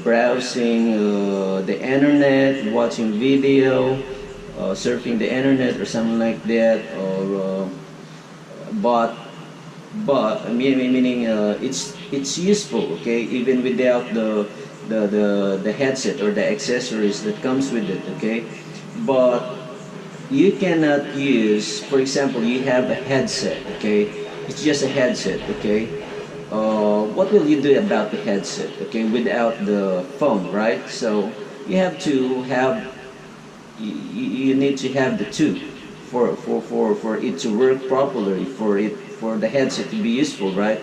browsing the internet, watching video, surfing the internet or something like that, or but meaning it's useful, okay, even without the headset or the accessories that comes with it, okay? But you cannot use, for example, you have a headset, okay? It's just a headset, okay? What will you do about the headset, okay, without the phone, right? So you have to have, you need to have the two for it to work properly, for the headset to be useful, right?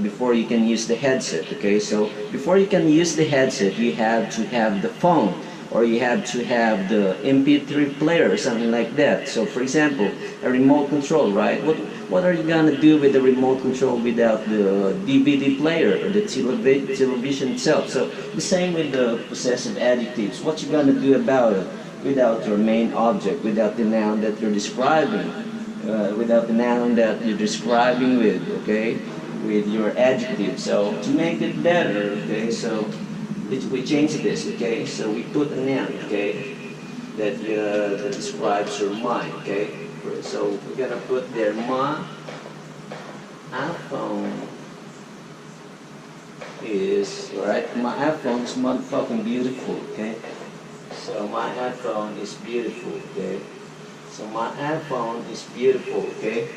Before you can use the headset, okay? So before you can use the headset, you have to have the phone, or you have to have the MP3 player or something like that. So for example, a remote control, right? What are you gonna do with the remote control without the DVD player or the television itself? So the same with the possessive adjectives. What you gonna do about it without your main object, without the noun that you're describing, without the noun that you're describing with, okay? With your adjective. So to make it better, okay, so we change this, okay, so we put a noun, okay, that describes your mind, okay. So we're gonna put there, my iPhone is, right, my iPhone is motherfucking beautiful, okay. So my iPhone is beautiful, okay. So my iPhone is beautiful, okay.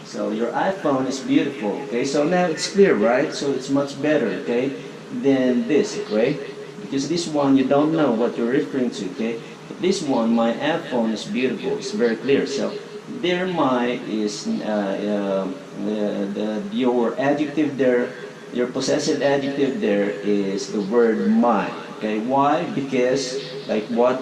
So your iPhone is beautiful, okay? So now it's clear, right? So it's much better, okay, than this, okay? Because this one, you don't know what you're referring to, okay? But this one, my iPhone is beautiful. It's very clear. So there, my is your adjective there, your possessive adjective there is the word my, okay? Why? Because like what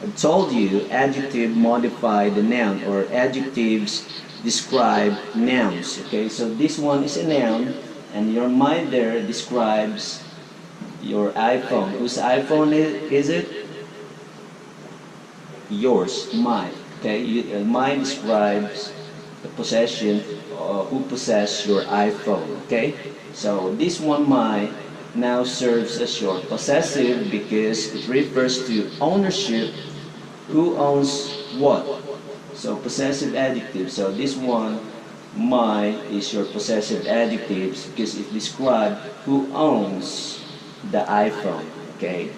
I told you, adjective modify the noun, or adjectives describe nouns, okay? So this one is a noun, and your my there describes your iPhone. Whose iPhone is it? Yours, mine, okay? Mine describes the possession, who possess your iPhone, okay? So this one, my, now serves as your possessive because it refers to ownership. Who owns what? So possessive adjective. So this one, my, is your possessive adjectives because it describes who owns the iPhone, okay?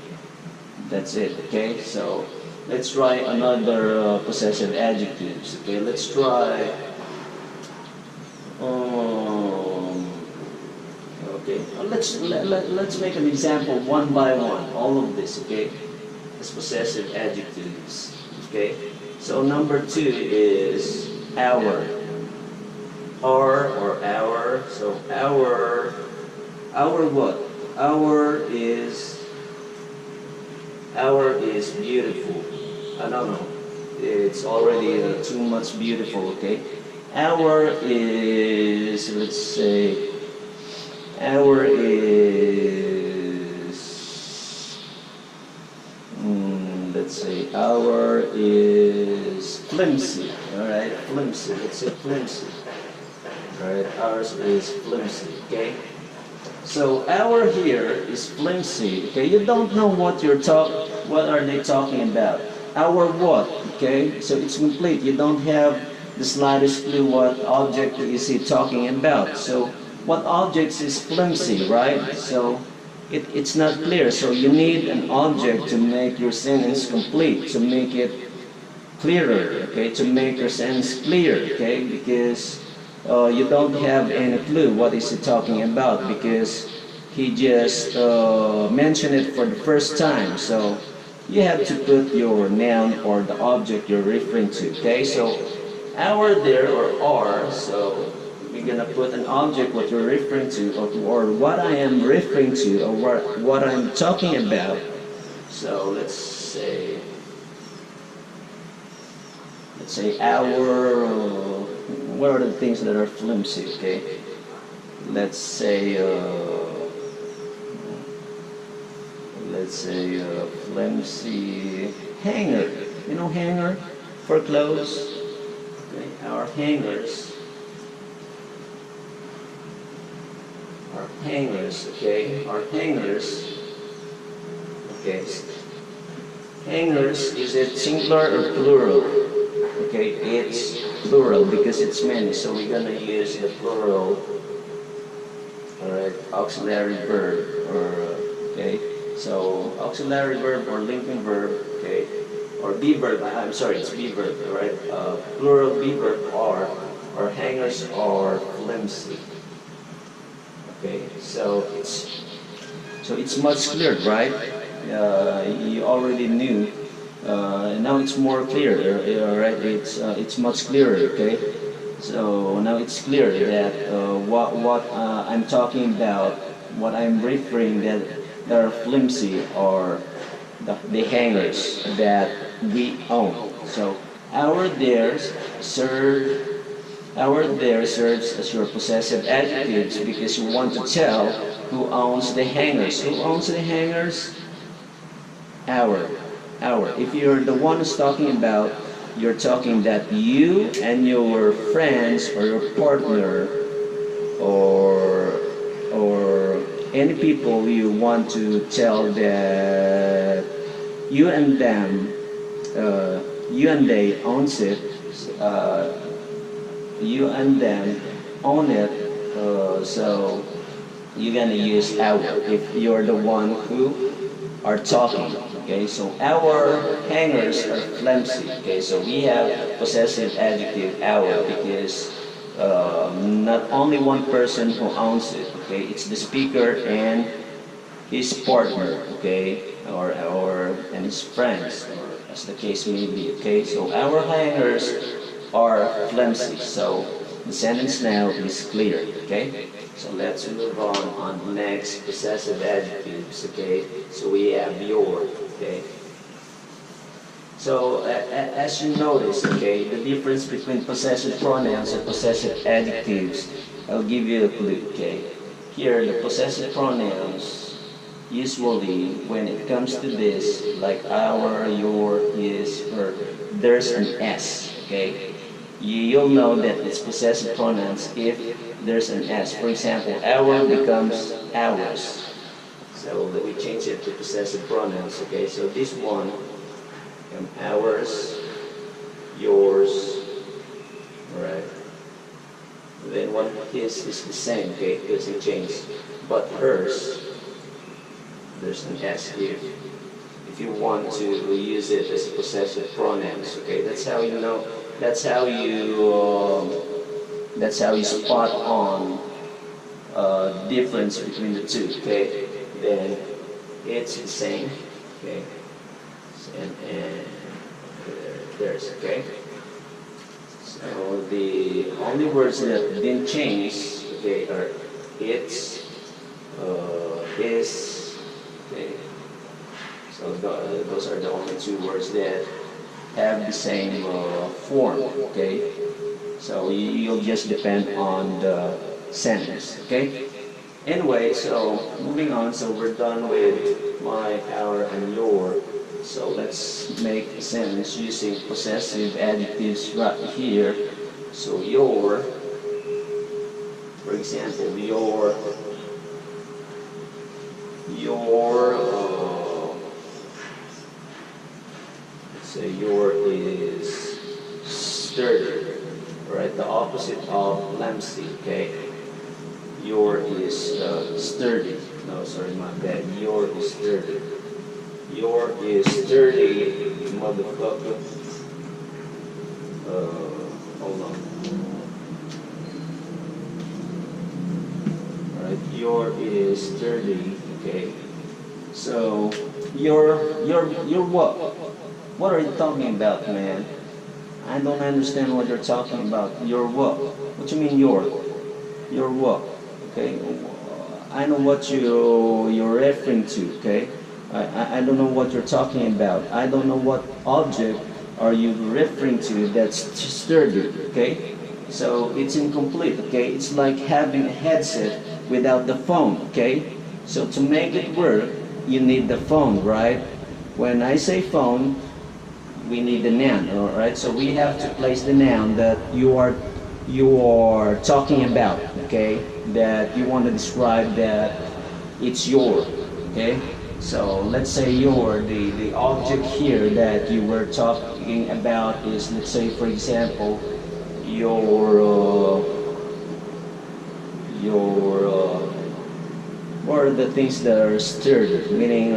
That's it, okay? So let's try another possessive adjectives, okay? Let's try, okay, let's make an example one by one, all of this, okay? As possessive adjectives, okay? So number 2 is our or our. So our what? Our is beautiful. No, it's already too much beautiful, okay? Our is, let's say, our is, let's say, our is flimsy, alright? Flimsy, let's say flimsy. Alright, ours is flimsy, okay? So our here is flimsy, okay? You don't know what are they talking about. Our what, okay? So it's complete. You don't have the slightest clue what object is he talking about. So what objects is flimsy, right? So it's not clear. So you need an object to make your sentence complete, to make it clearer, okay? To make your sentence clear, okay? Because you don't have any clue what is he talking about because he just mentioned it for the first time. So you have to put your noun or the object you're referring to, okay? So our there, or are, so we're gonna put an object what you're referring to, or what I am referring to, or what I'm talking about. So let's say our, what are the things that are flimsy, okay? Let's say flimsy hanger. You know hanger for clothes? Okay, our hangers. Okay? Our hangers. Okay. Hangers, is it singular or plural? Okay, it's plural because it's many, so we're gonna use the plural, alright, auxiliary verb, or, okay, so auxiliary verb or linking verb okay? Or B-verb, I'm sorry, it's B-verb, right? Plural B-verb are, or hangers are flimsy. Okay, so it's much clearer, right? You already knew. Now it's more clear, right? It's much clearer. Okay, so now it's clear that what I'm talking about, what I'm referring that are flimsy or the hangers that we own. So our theirs serve. Our there serves as your possessive adjectives because you want to tell who owns the hangers. Who owns the hangers? Our. If you're the one who's talking about, you're talking that you and your friends or your partner or any people you want to tell that you and them, you and they owns it. You and them own it, so you're gonna use our if you're the one who are talking. Okay, so our hangers are flimsy. Okay, so we have possessive adjective our because not only one person who owns it. Okay, it's the speaker and his partner. Okay, or and his friends, or as the case may be. Okay, so our hangers are flimsy. So the sentence now is clear. Okay, so let's move on the next possessive adjectives. Okay, so we have your. Okay, so as you notice, okay, the difference between possessive pronouns and possessive adjectives, I'll give you a clue. Okay, here the possessive pronouns usually when it comes to this, like our, your, his, her, there's an S. Okay. You'll know that it's possessive pronouns if there's an S. For example, our becomes ours. So we change it to possessive pronouns. Okay, so this one, ours, yours, right? Then what his is the same, okay, because it changed. But hers, there's an S here. If you want to use it as possessive pronouns, okay, that's how you know. That's how you spot on difference between the two. Okay, then it's the same. Okay, and there's okay. So the only words that didn't change, okay, are it's, his. Okay, so those are the only two words that have the same form, okay? So you'll just depend on the sentence, okay? Anyway, so moving on, so we're done with my, our, and your. So let's make a sentence using possessive adjectives right here. So your, for example, your, so your is sturdy, right? The opposite of flimsy, okay? Your is sturdy. No, sorry, my bad. Your is sturdy. Your is sturdy, motherfucker. Hold on. All right, your is sturdy, okay? So your what? What are you talking about, man? I don't understand what you're talking about. Your what? What you mean your? Your what? Okay? I know what you're referring to, okay? I don't know what you're talking about. I don't know what object are you referring to that's sturdy, okay? So it's incomplete, okay? It's like having a headset without the phone, okay? So to make it work, you need the phone, right? When I say phone, we need the noun, all right? So we have to place the noun that you are talking about, okay? That you want to describe that it's your, okay? So let's say the object here that you were talking about is, let's say for example, what are the things that are sturdy, meaning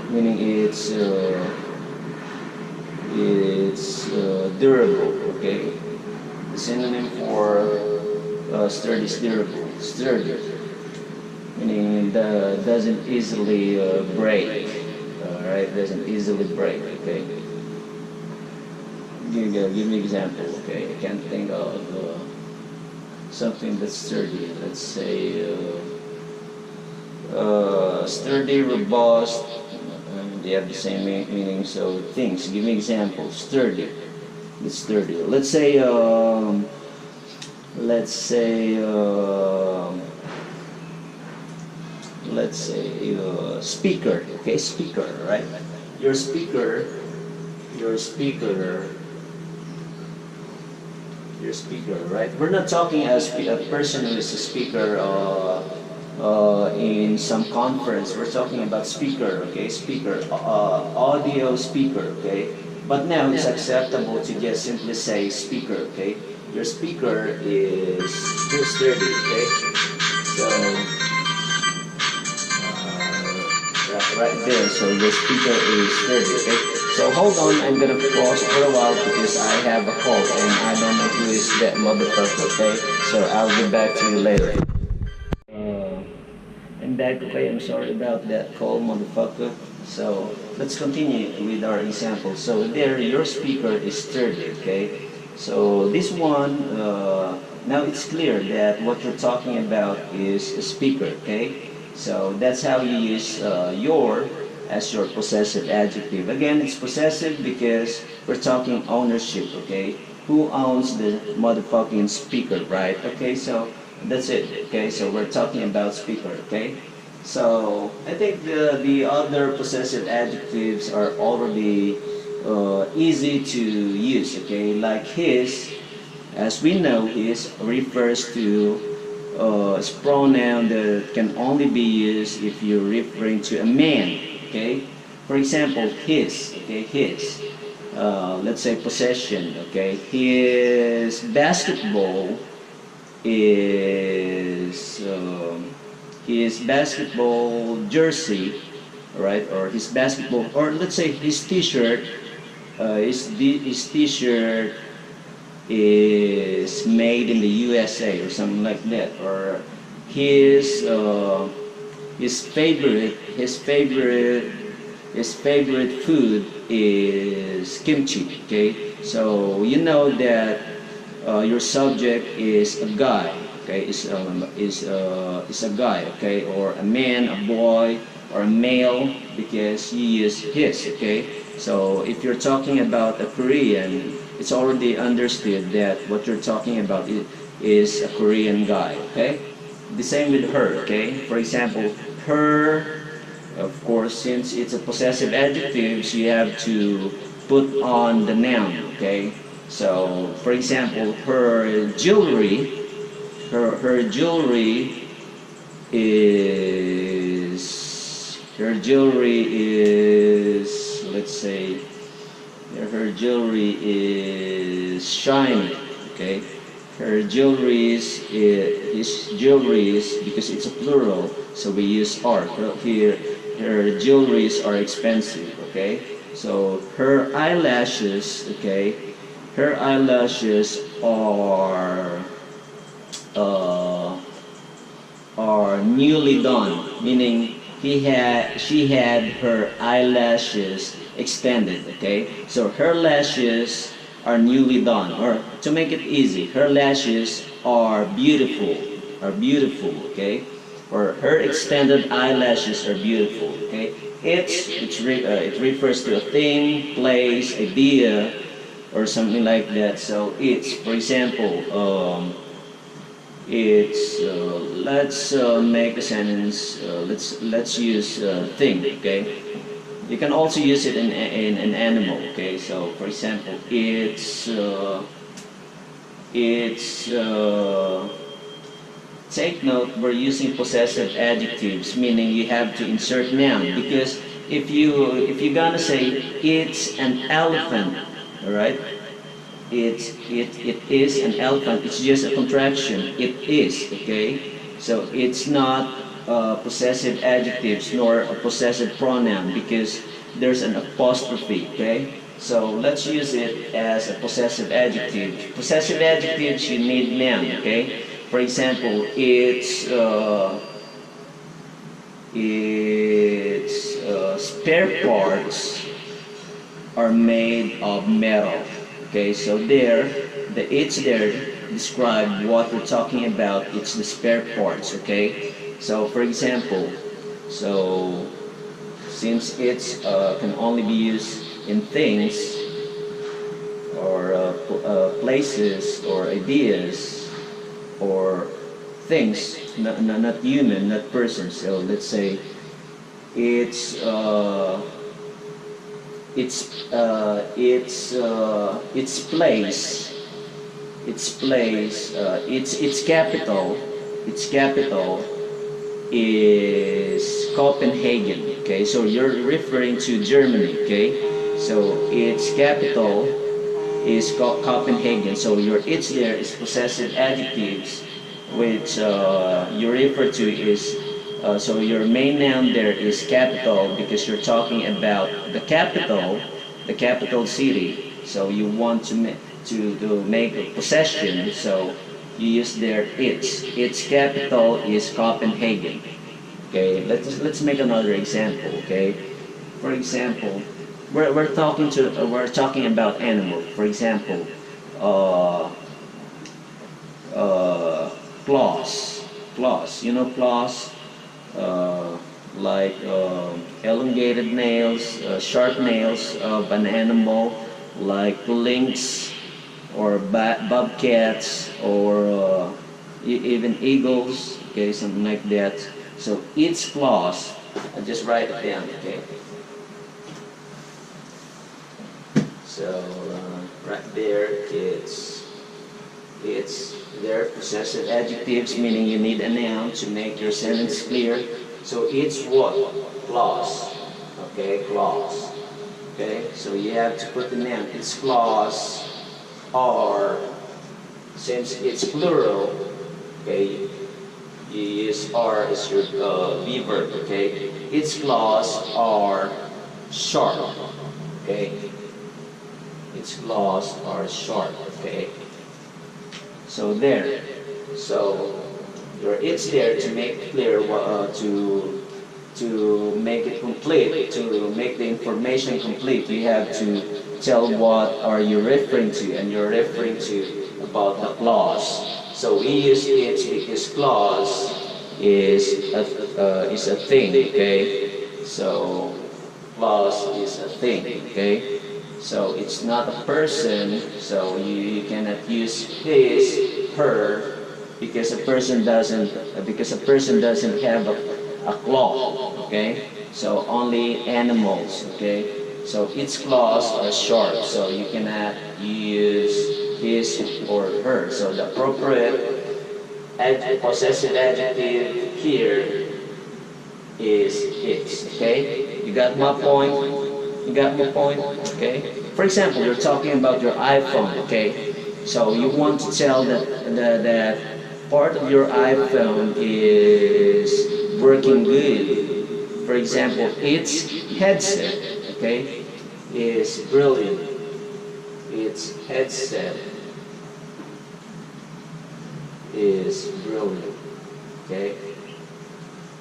meaning it's durable, okay? The synonym for sturdy is durable, sturdy, meaning it doesn't easily break, alright, doesn't easily break, okay? Give me an example, okay? I can't think of something that's sturdy. Let's say sturdy, robust, they have the same meaning, so things. Give me examples. Sturdy. It's sturdy. Let's say speaker. Okay, speaker, right? Your speaker, right? We're not talking as a person who is a speaker in some conference. We're talking about speaker, okay? Speaker, audio speaker, okay? But now it's acceptable to just simply say speaker, okay? Your speaker is too sturdy, okay? So, right there, so your speaker is sturdy, okay? So hold on, I'm gonna pause for a while because I have a call and I don't know who is that motherfucker, okay? So I'll get back to you later. I'm back, okay? I'm sorry about that call, motherfucker. So let's continue with our example. So there, your speaker is sturdy, okay? So this one, now it's clear that what you're talking about is a speaker, okay? So that's how you use your as your possessive adjective. Again, it's possessive because we're talking ownership, okay? Who owns the motherfucking speaker, right? Okay, so that's it, okay? So we're talking about speaker, okay? So I think the other possessive adjectives are already easy to use, okay? Like his, as we know, his refers to a pronoun that can only be used if you're referring to a man, okay? For example, his, okay, his. Let's say possession, okay? His basketball is his basketball jersey, right? Or his basketball, or let's say his T-shirt. His T-shirt is made in the USA or something like that. Or his favorite food is kimchi. Okay, so you know that your subject is a guy. Okay, is a guy. Okay, or a man, a boy, or a male because you use his. Okay, so if you're talking about a Korean, it's already understood that what you're talking about is a Korean guy. Okay, the same with her. Okay, for example, her. Of course, since it's a possessive adjective, you have to put on the noun, okay? So, for example, her jewelry is, let's say, her jewelry is shiny, okay? Her jewelry is because it's a plural, so we use are. Here, her jewelries are expensive, okay? So her eyelashes, okay? Her eyelashes are newly done, meaning she had her eyelashes extended, okay? So her lashes are newly done, or to make it easy, her lashes are beautiful, okay? Or her extended eyelashes are beautiful, okay? It refers to a thing, place, idea, or something like that. So it's, for example, let's make a sentence. Let's use thing, okay? You can also use it in an animal, okay? So, for example, take note, we're using possessive adjectives, meaning you have to insert noun, because if you're gonna say it's an elephant, all right? It is an elephant. It's just a contraction. It is, okay? So it's not possessive adjectives nor a possessive pronoun because there's an apostrophe, okay? So let's use it as a possessive adjective. Possessive adjectives, you need noun, okay? For example, its spare parts are made of metal. Okay, so there, the it's there describe what we're talking about. It's the spare parts. Okay, so for example, so since it's can only be used in things or places or ideas or things, not human, not person. So let's say its place, its capital is Copenhagen. Okay, so you're referring to Germany. Okay, so its capital is Copenhagen. So your it's there is possessive adjectives, which you refer to is so your main noun there is capital because you're talking about the capital city. So you want to make a possession. So you use there its capital is Copenhagen. Okay, let's make another example. Okay, for example, we're talking about animal. For example, claws. You know claws, like elongated nails, sharp nails of an animal, like lynx or bobcats or even eagles. Okay, something like that. So its claws. I just write it down. Okay. So right there, it's their possessive adjectives, meaning you need a noun to make your sentence clear. So it's what? Claws. Okay, claws. Okay, so you have to put the noun. Its claws are, since it's plural, okay, you use are as your be verb. Okay, its claws are sharp. Okay, its claws are sharp. Okay. So there, so it's there to make clear, to make it complete, to make the information complete. You have to tell what are you referring to, and you're referring to about the clause. So we use it because clause is a thing. Okay, so clause is a thing. Okay. So it's not a person, so you cannot use his, her, because a person doesn't have a claw. Okay, so only animals. Okay, so its claws are sharp, so you cannot use his or her. So the appropriate possessive adjective here is its. Okay, you got my point. You got my point? Okay. For example, you're talking about your iPhone. Okay. So you want to tell that part of your iPhone is working good. For example, its headset. Okay, is brilliant. Its headset is brilliant. Okay.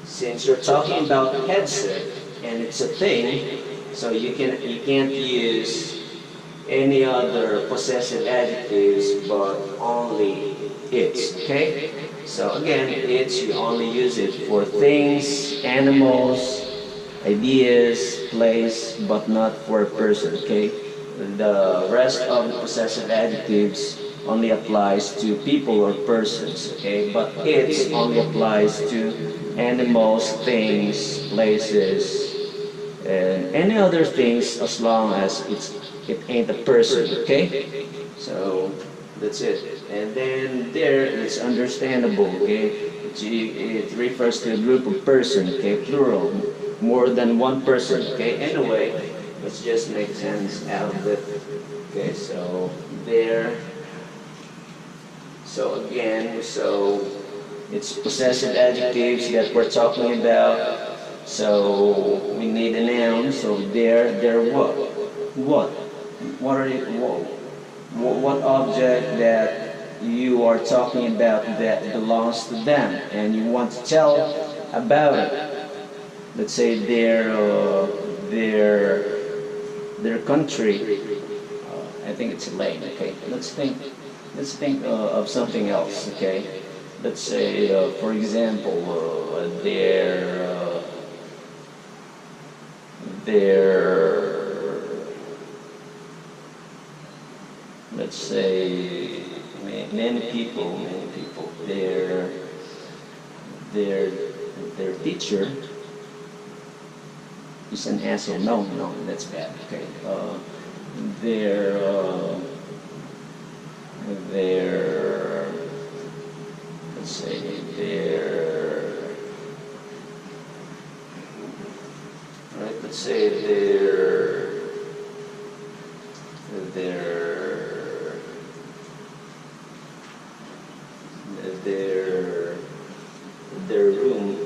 Since you're talking about the headset and it's a thing. So you can't use any other possessive adjectives but only its. Okay? So again, its you only use it for things, animals, ideas, place, but not for a person. Okay? The rest of the possessive adjectives only applies to people or persons. Okay? But its only applies to animals, things, places, and any other things as long as it ain't a person. Okay, so that's it. And then there it's understandable. Okay, it refers to a group of person. Okay, plural, more than one person. Okay, anyway, let's just make sense out of it. Okay, so there. So again, so It's possessive adjectives that we're talking about. So we need a noun. So they're what? What? What are you? What object that you are talking about that belongs to them, and you want to tell about it? Let's say their country. I think it's lame. Okay, let's think of something else. Okay, let's say for example let's say many people their teacher is an asshole. No, that's bad. Okay, their let's say let's say their room.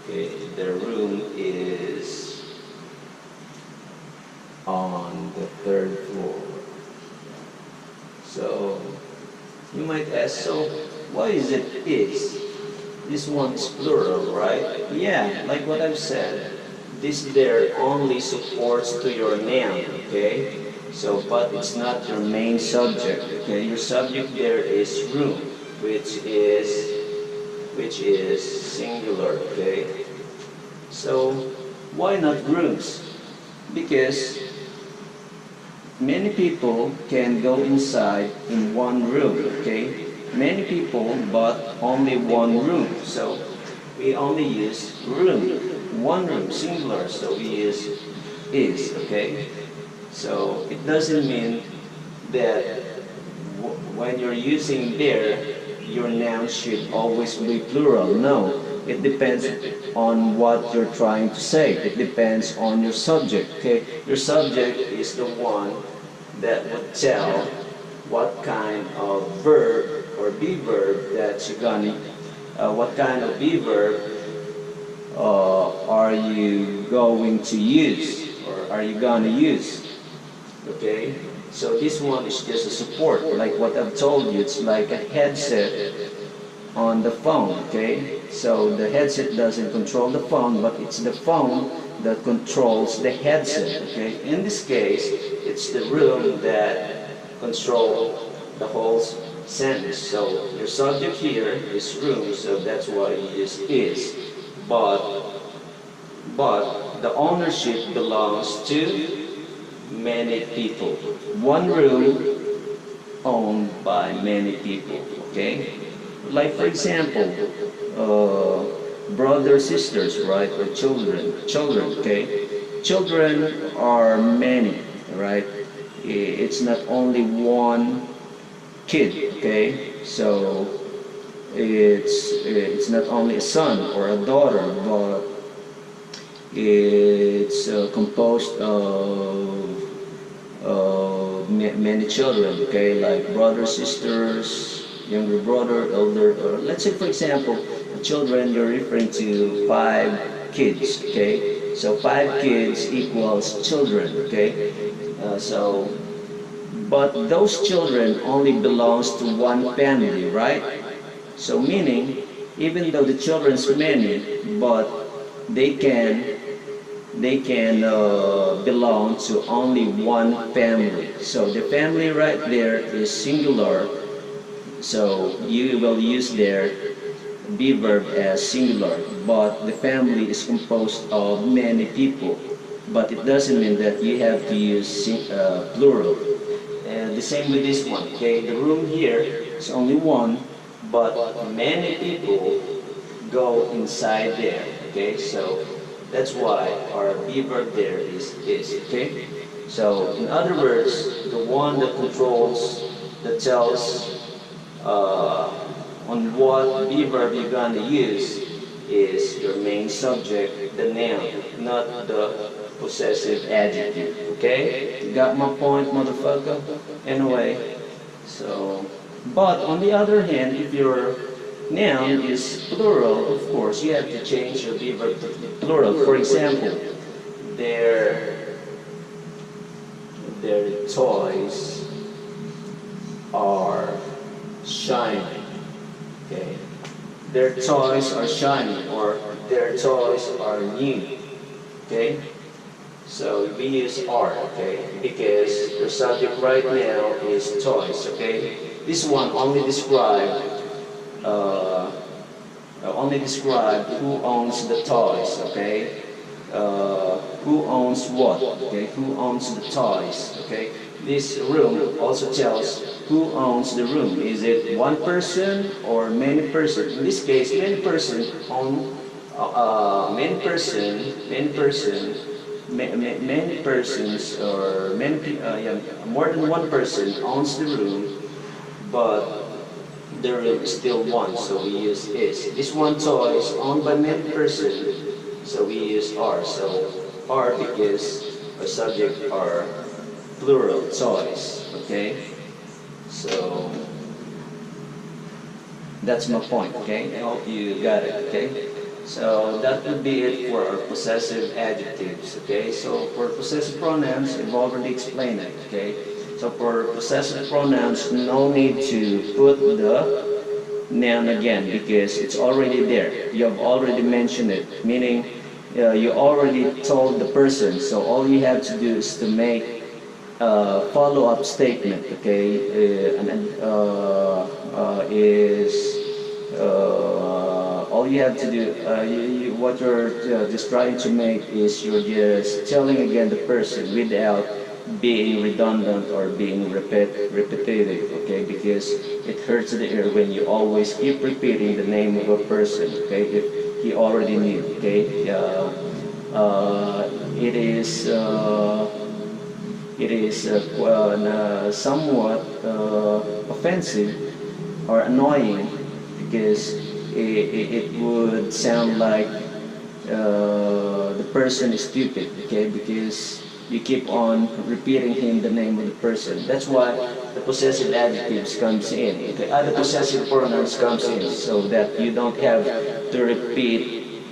Okay, their room is on the 3rd floor. So you might ask, so why is it is? This one is plural, right? Yeah, like what I've said. This there only supports to your noun, okay? So, but it's not your main subject, okay? Your subject there is room, which is singular, okay? So, why not rooms? Because many people can go inside in one room, okay? Many people, but only one room. So, we only use room. One room, singular, so we use is, okay? So it doesn't mean that when you're using there, your noun should always be plural. No, it depends on what you're trying to say. It depends on your subject, okay? Your subject is the one that would tell what kind of verb or be verb that you're gonna, what kind of be verb are you going to use, or are you going to use, okay? So this one is just a support, like what I've told you. It's like a headset on the phone, okay? So the headset doesn't control the phone, but it's the phone that controls the headset, okay? In this case, it's the room that controls the whole sentence. So your subject here is room, so that's why you use is. But the ownership belongs to many people. One room owned by many people, okay? Like for example, brothers, sisters, right? Or children, okay? Children are many, right? It's not only one kid, okay? So it's not only a son or a daughter, but it's composed of many children, okay? Like brothers, sisters, younger brother, elder, or let's say for example, children, you're referring to 5 kids, okay? So 5 kids equals children, okay? But those children only belongs to one family, right? So meaning, even though the children's many, but they can belong to only one family. So the family right there is singular. So you will use their be verb as singular, but the family is composed of many people. But it doesn't mean that you have to use plural. And the same with this one, okay? The room here is only one, but many people go inside there, okay? So that's why our be verb there is, okay? So in other words, the one that controls, that tells on what be verb you're going to use is your main subject, the noun, not the possessive adjective, okay? You got my point, motherfucker? Anyway, so, but on the other hand, if you're noun is plural, of course, you have to change your be verb to plural. For example, their toys are shiny. Okay, their toys are shiny, or their toys are new. Okay, so we use are. Okay, because the subject right now is toys. Okay, this one only describe who owns the toys. Okay, who owns what? Okay, who owns the toys? Okay, this room also tells who owns the room. Is it one person or many persons? In this case, many persons own. Many persons, or more than one person owns the room, but the room is still one, so we use is. This one toy is owned by many persons, so we use are. So are because our subject are plural toys. Okay, so that's my point. Okay, I hope you got it. Okay. So that would be it for our possessive adjectives, okay? So for possessive pronouns, I've already explained it, okay? So for possessive pronouns, no need to put the noun again because it's already there. You have already mentioned it, meaning you already told the person. So all you have to do is to make a follow-up statement, okay? All you have to do, what you're just trying to make is you're just telling again the person without being redundant or being repetitive, okay? Because it hurts the ear when you always keep repeating the name of a person, okay? If he already knew, okay? It is somewhat offensive or annoying because it would sound like the person is stupid, okay? Because you keep on repeating him the name of the person. That's why the possessive adjectives comes in. Okay, other possessive pronouns comes in, so that you don't have to repeat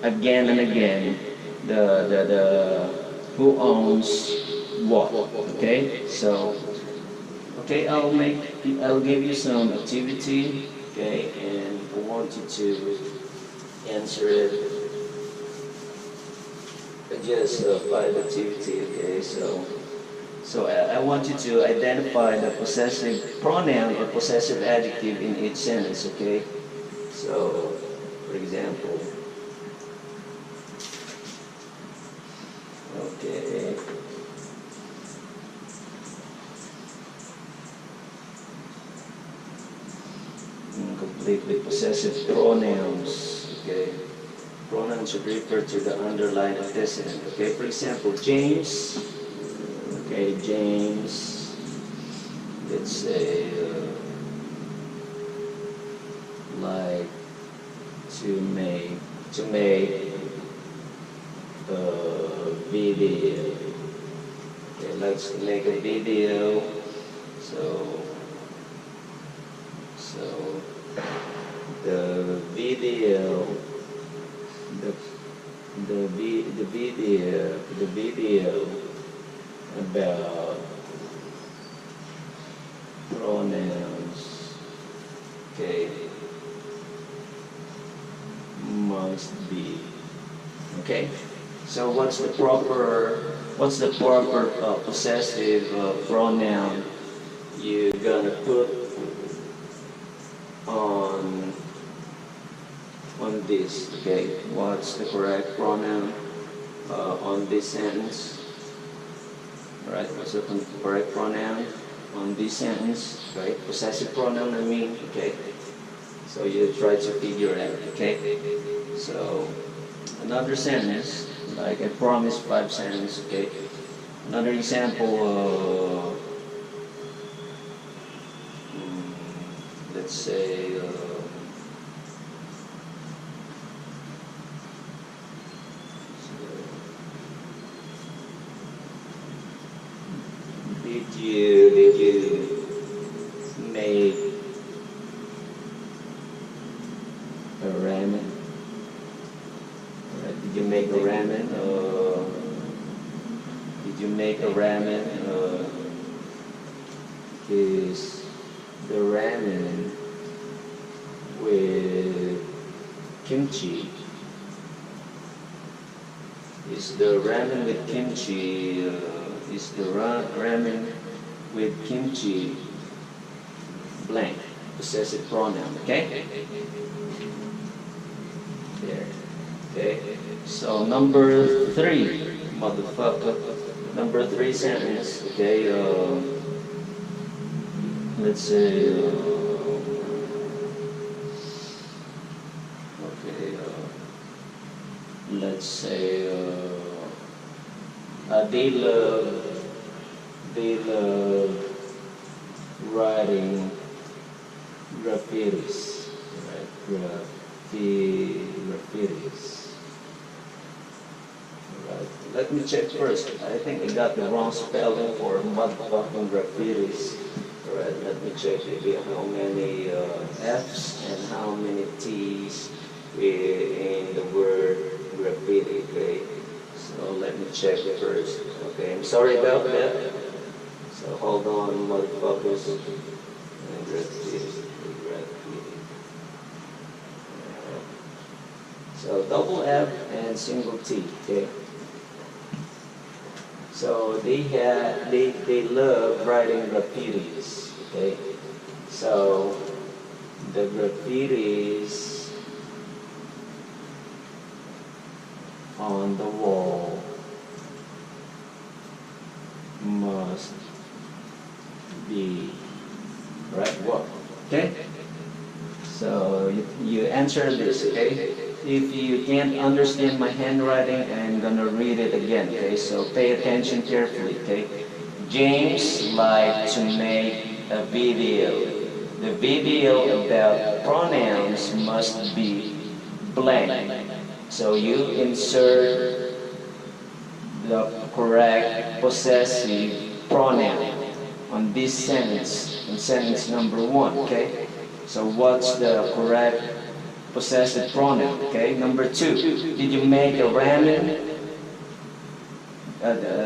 again and again the who owns what. Okay, so. Okay, I'll give you some activity, okay, and I want you to answer it. Just a 5 activity, okay, so I want you to identify the possessive pronoun or possessive adjective in each sentence, okay? So, for example, okay. Completely possessive pronouns, okay? Pronouns should refer to the underlying antecedent, okay? For example, James, okay, James, let's say, like, to make a video, okay, let's make a video, so the video about pronouns, okay, must be, okay. So what's the proper possessive pronoun you're gonna put on this, okay? What's the correct pronoun on this sentence? Right, what's the correct pronoun on this sentence? Right, possessive pronoun, I mean, okay? So you try to figure it out, okay? So, another sentence, like I promised 5 sentences, okay? Another example, let's say, did you make ramen? Did you make a ramen? Is the ramen with kimchi? Is the ramen with kimchi? Is the ramen with kimchi blank? Possessive pronoun, okay? There. Okay. So number 3, motherfucker. Number 3 sentence. Okay. Let's say. Okay. Let's say. They love writing graffitis, right? Graffitis. Right. Let me check first. I think I got the wrong spelling for motherfucking graffitis. Alright, let me check maybe how many F's and how many T's in the word graffiti, okay? So let me check first. Okay, I'm sorry about that. So hold on, motherfuckers. So double F and single T, okay? So they love writing graffitis, okay? So the graffitis on the wall must be right what? Okay? So you answer this, okay? If you can't understand my handwriting, I'm gonna read it again, okay? So pay attention carefully, okay? James liked to make a video. The video about pronouns must be blank. So you insert the correct possessive pronoun on this sentence, in sentence number 1, okay? So what's the correct possessive pronoun, okay? Number 2, did you make a ramen?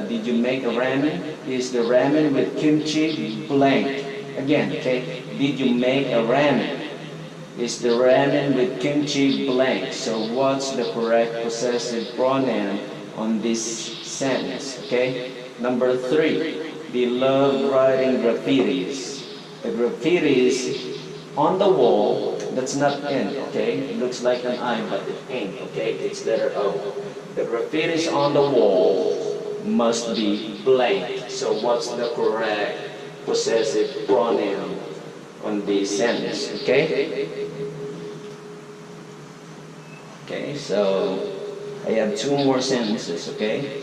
Did you make a ramen? Is the ramen with kimchi blank? Again, okay? Did you make a ramen? Is the ramen with kimchi blank? So what's the correct possessive pronoun on this sentence, okay? Number 3, they love writing graffitis. The graffitis on the wall, that's not N, okay? It looks like an I, but it ain't, okay? It's letter O. The graffitis on the wall must be blank. So what's the correct possessive pronoun on this sentence, okay? Okay, so I have 2 more sentences, okay?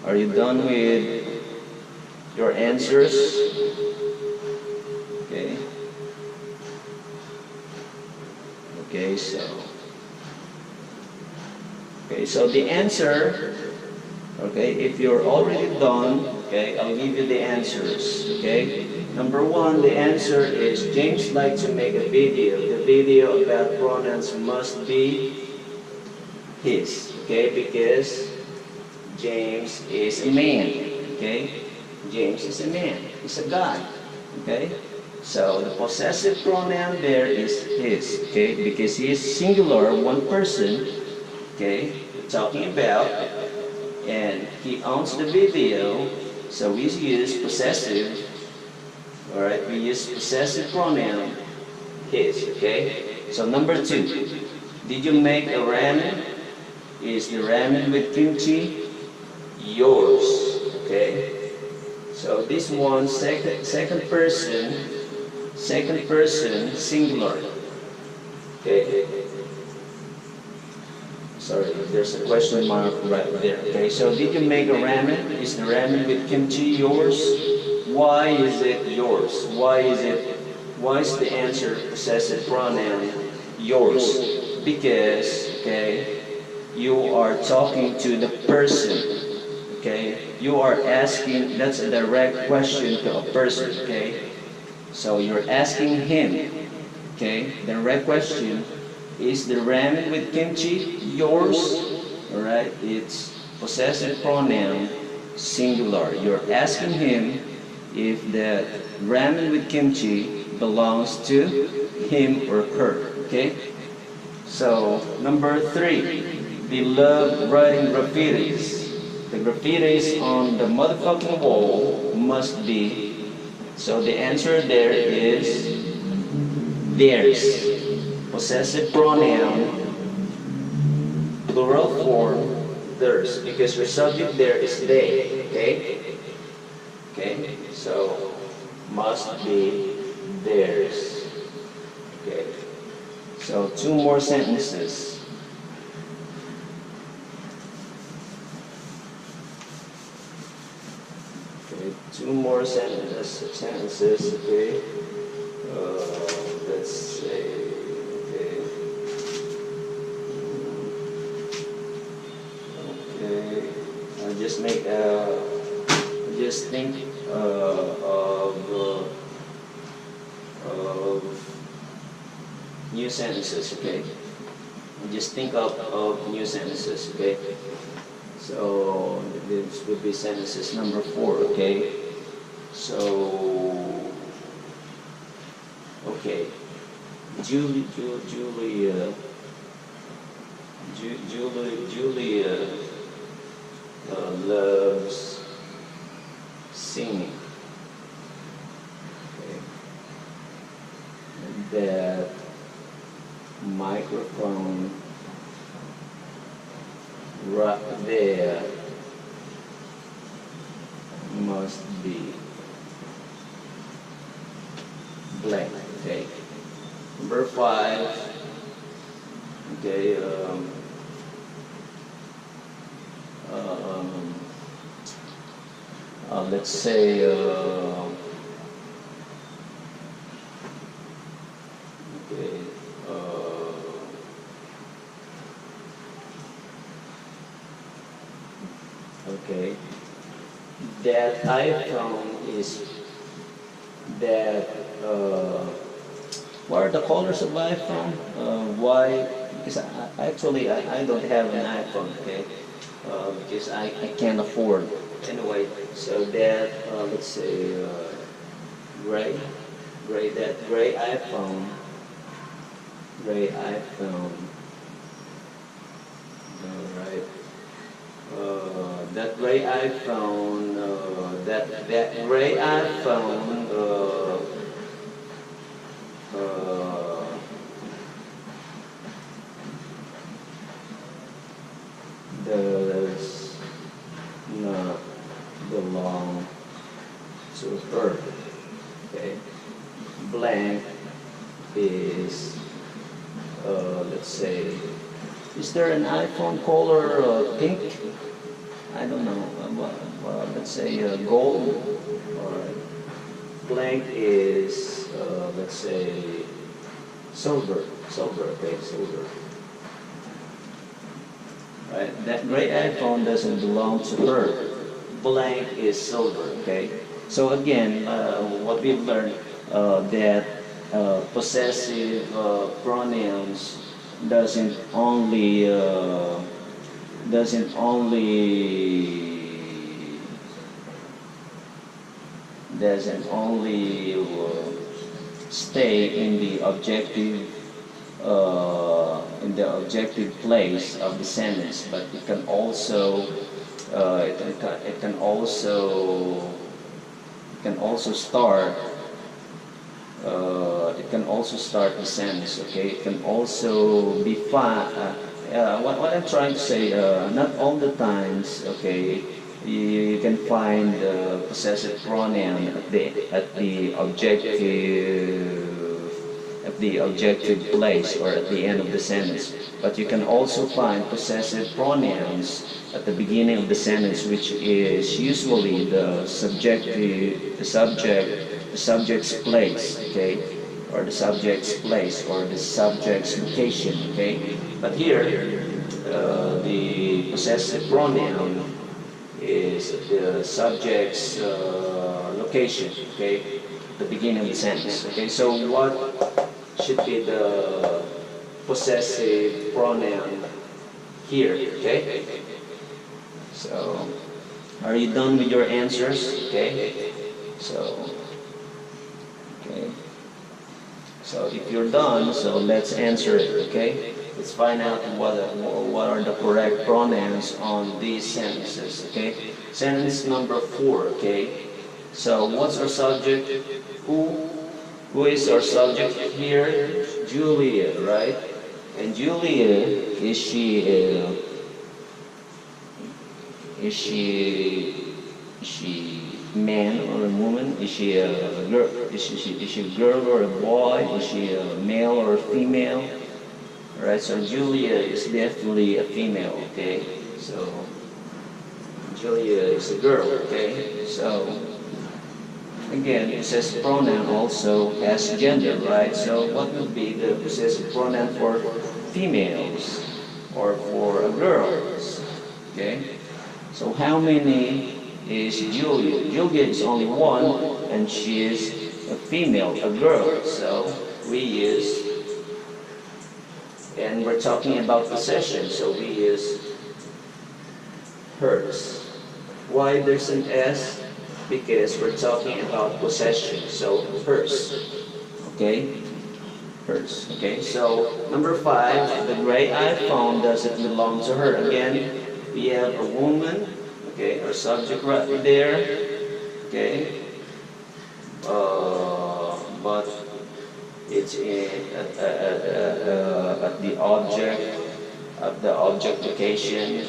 Are you done with your answers? Okay. Okay, so the answer, okay, if you're already done, okay, I'll give you the answers, okay? Number 1, the answer is James liked to make a video. The video about pronouns must be his, okay, because James is a man, okay? James is a man, he's a guy, okay? So the possessive pronoun there is his, okay? Because he is singular, one person, okay, talking about, and he owns the video, so we use possessive, alright, we use possessive pronoun, his, okay? So number 2, did you make a ramen? Is the ramen with kimchi yours, okay? So this one, second person, singular. Okay. Sorry, there's a question mark right there. Okay, so did you make a ramen? Is the ramen with kimchi yours? Why is it yours? Why is the answer possessive pronoun yours? Because, okay, you are talking to the person. Okay, you are asking, that's a direct question to a person, okay? So you're asking him, okay? The direct question, is the ramen with kimchi yours? Alright, it's possessive pronoun singular. You're asking him if that ramen with kimchi belongs to him or her. Okay? So, number 3, they love writing graffitis. The graffitis on the motherfucking wall must be, so the answer there is theirs. Possessive pronoun, plural form, theirs, because your subject there is they, okay? Okay, so must be theirs. Okay, so 2 more sentences. Okay, 2 more sentences, okay? Let's say, okay. Okay, I'll just make just think of new sentences, okay? Just think of new sentences, okay? So this would be sentences number 4, okay? So, okay, Julia loves singing. Okay. That microphone right there must be blank. Okay. Number 5. Okay. Let's say. Okay. Okay. That iPhone is that. What are the colors of iPhone? Why? Because I don't have an iPhone. Okay. Because I can't afford. Anyway, so that let's say gray, that gray iPhone. All right. That gray iPhone. That gray iPhone. Does not belong to her. Okay. Blank is, let's say, is there an iPhone color pink? I don't know. Let's say gold. Or blank is, let's say, silver. Okay, silver. Right? That gray iPhone doesn't belong to her. Blank is silver, okay? So again, what we've learned, that possessive pronouns doesn't only stay in the objective place of the sentence, but it can also start the sentence. Okay, it can also be what I'm trying to say, not all the times, okay, you can find possessive pronoun at the objective place or at the end of the sentence. But you can also find possessive pronouns at the beginning of the sentence, which is usually the subject's place, okay, or the subject's place or the subject's location, okay. But here, the possessive pronoun is the subject's location, okay, at the beginning of the sentence, okay. So what should be the possessive pronoun here, okay? So, are you done with your answers? Okay? So, okay. So if you're done, so let's answer it, okay? Let's find out what are the correct pronouns on these sentences, okay? Sentence number 4, okay? So what's our subject? Who is our subject here? Julia, right? And Julia, is she man or a woman? Is she a girl? Is she a girl or a boy? Is she a male or a female? Right, so Julia is definitely a female, okay? So Julia is a girl, okay? So again, possessive pronoun also has gender, right? So what would be the possessive pronoun for females or for girls? Okay? So how many is Julia? Julia is only one, and she is a female, a girl. So we use, and we're talking about possession, so we use hers. Why there's an S? Because we're talking about possession, so hers. Okay? Hers. Okay, so number 5, the gray iPhone doesn't belong to her. Again, we have a woman, okay, our subject right there, okay, but it's at the object of the objectification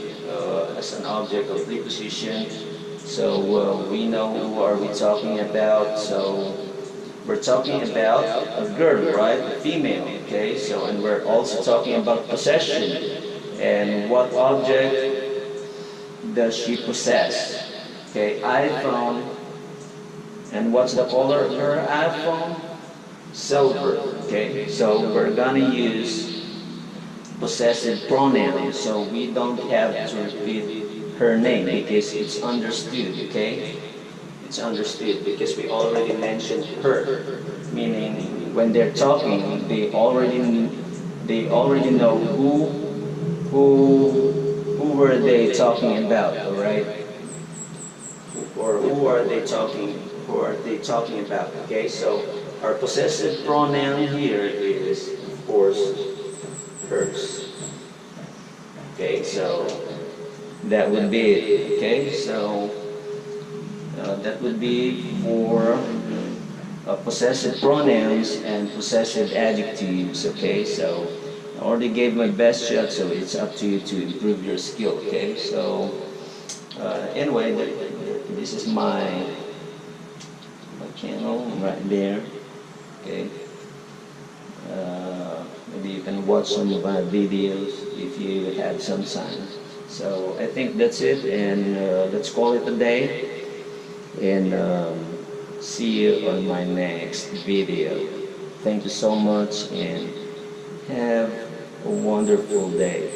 as an object of preposition. So we know who are we talking about. So we're talking about a girl, right? A female, okay? So, and we're also talking about possession. And what object does she possess? Okay, iPhone. And what's the color of her iPhone? Silver, okay? So we're gonna use possessive pronouns. So we don't have to repeat her name because it's understood, okay? It's understood because we already mentioned her, meaning when they're talking, they already know who were they talking about, all right? Or who are they talking about? Okay, so our possessive pronoun here is, of course, hers. Okay, so that would be it. Okay, so that would be for possessive pronouns and possessive adjectives. Okay, so I already gave my best shot, so it's up to you to improve your skill. Okay, so anyway, this is my channel right there. Okay, maybe you can watch some of my videos if you have some time. So I think that's it, and let's call it a day, and see you on my next video. Thank you so much, and have a wonderful day.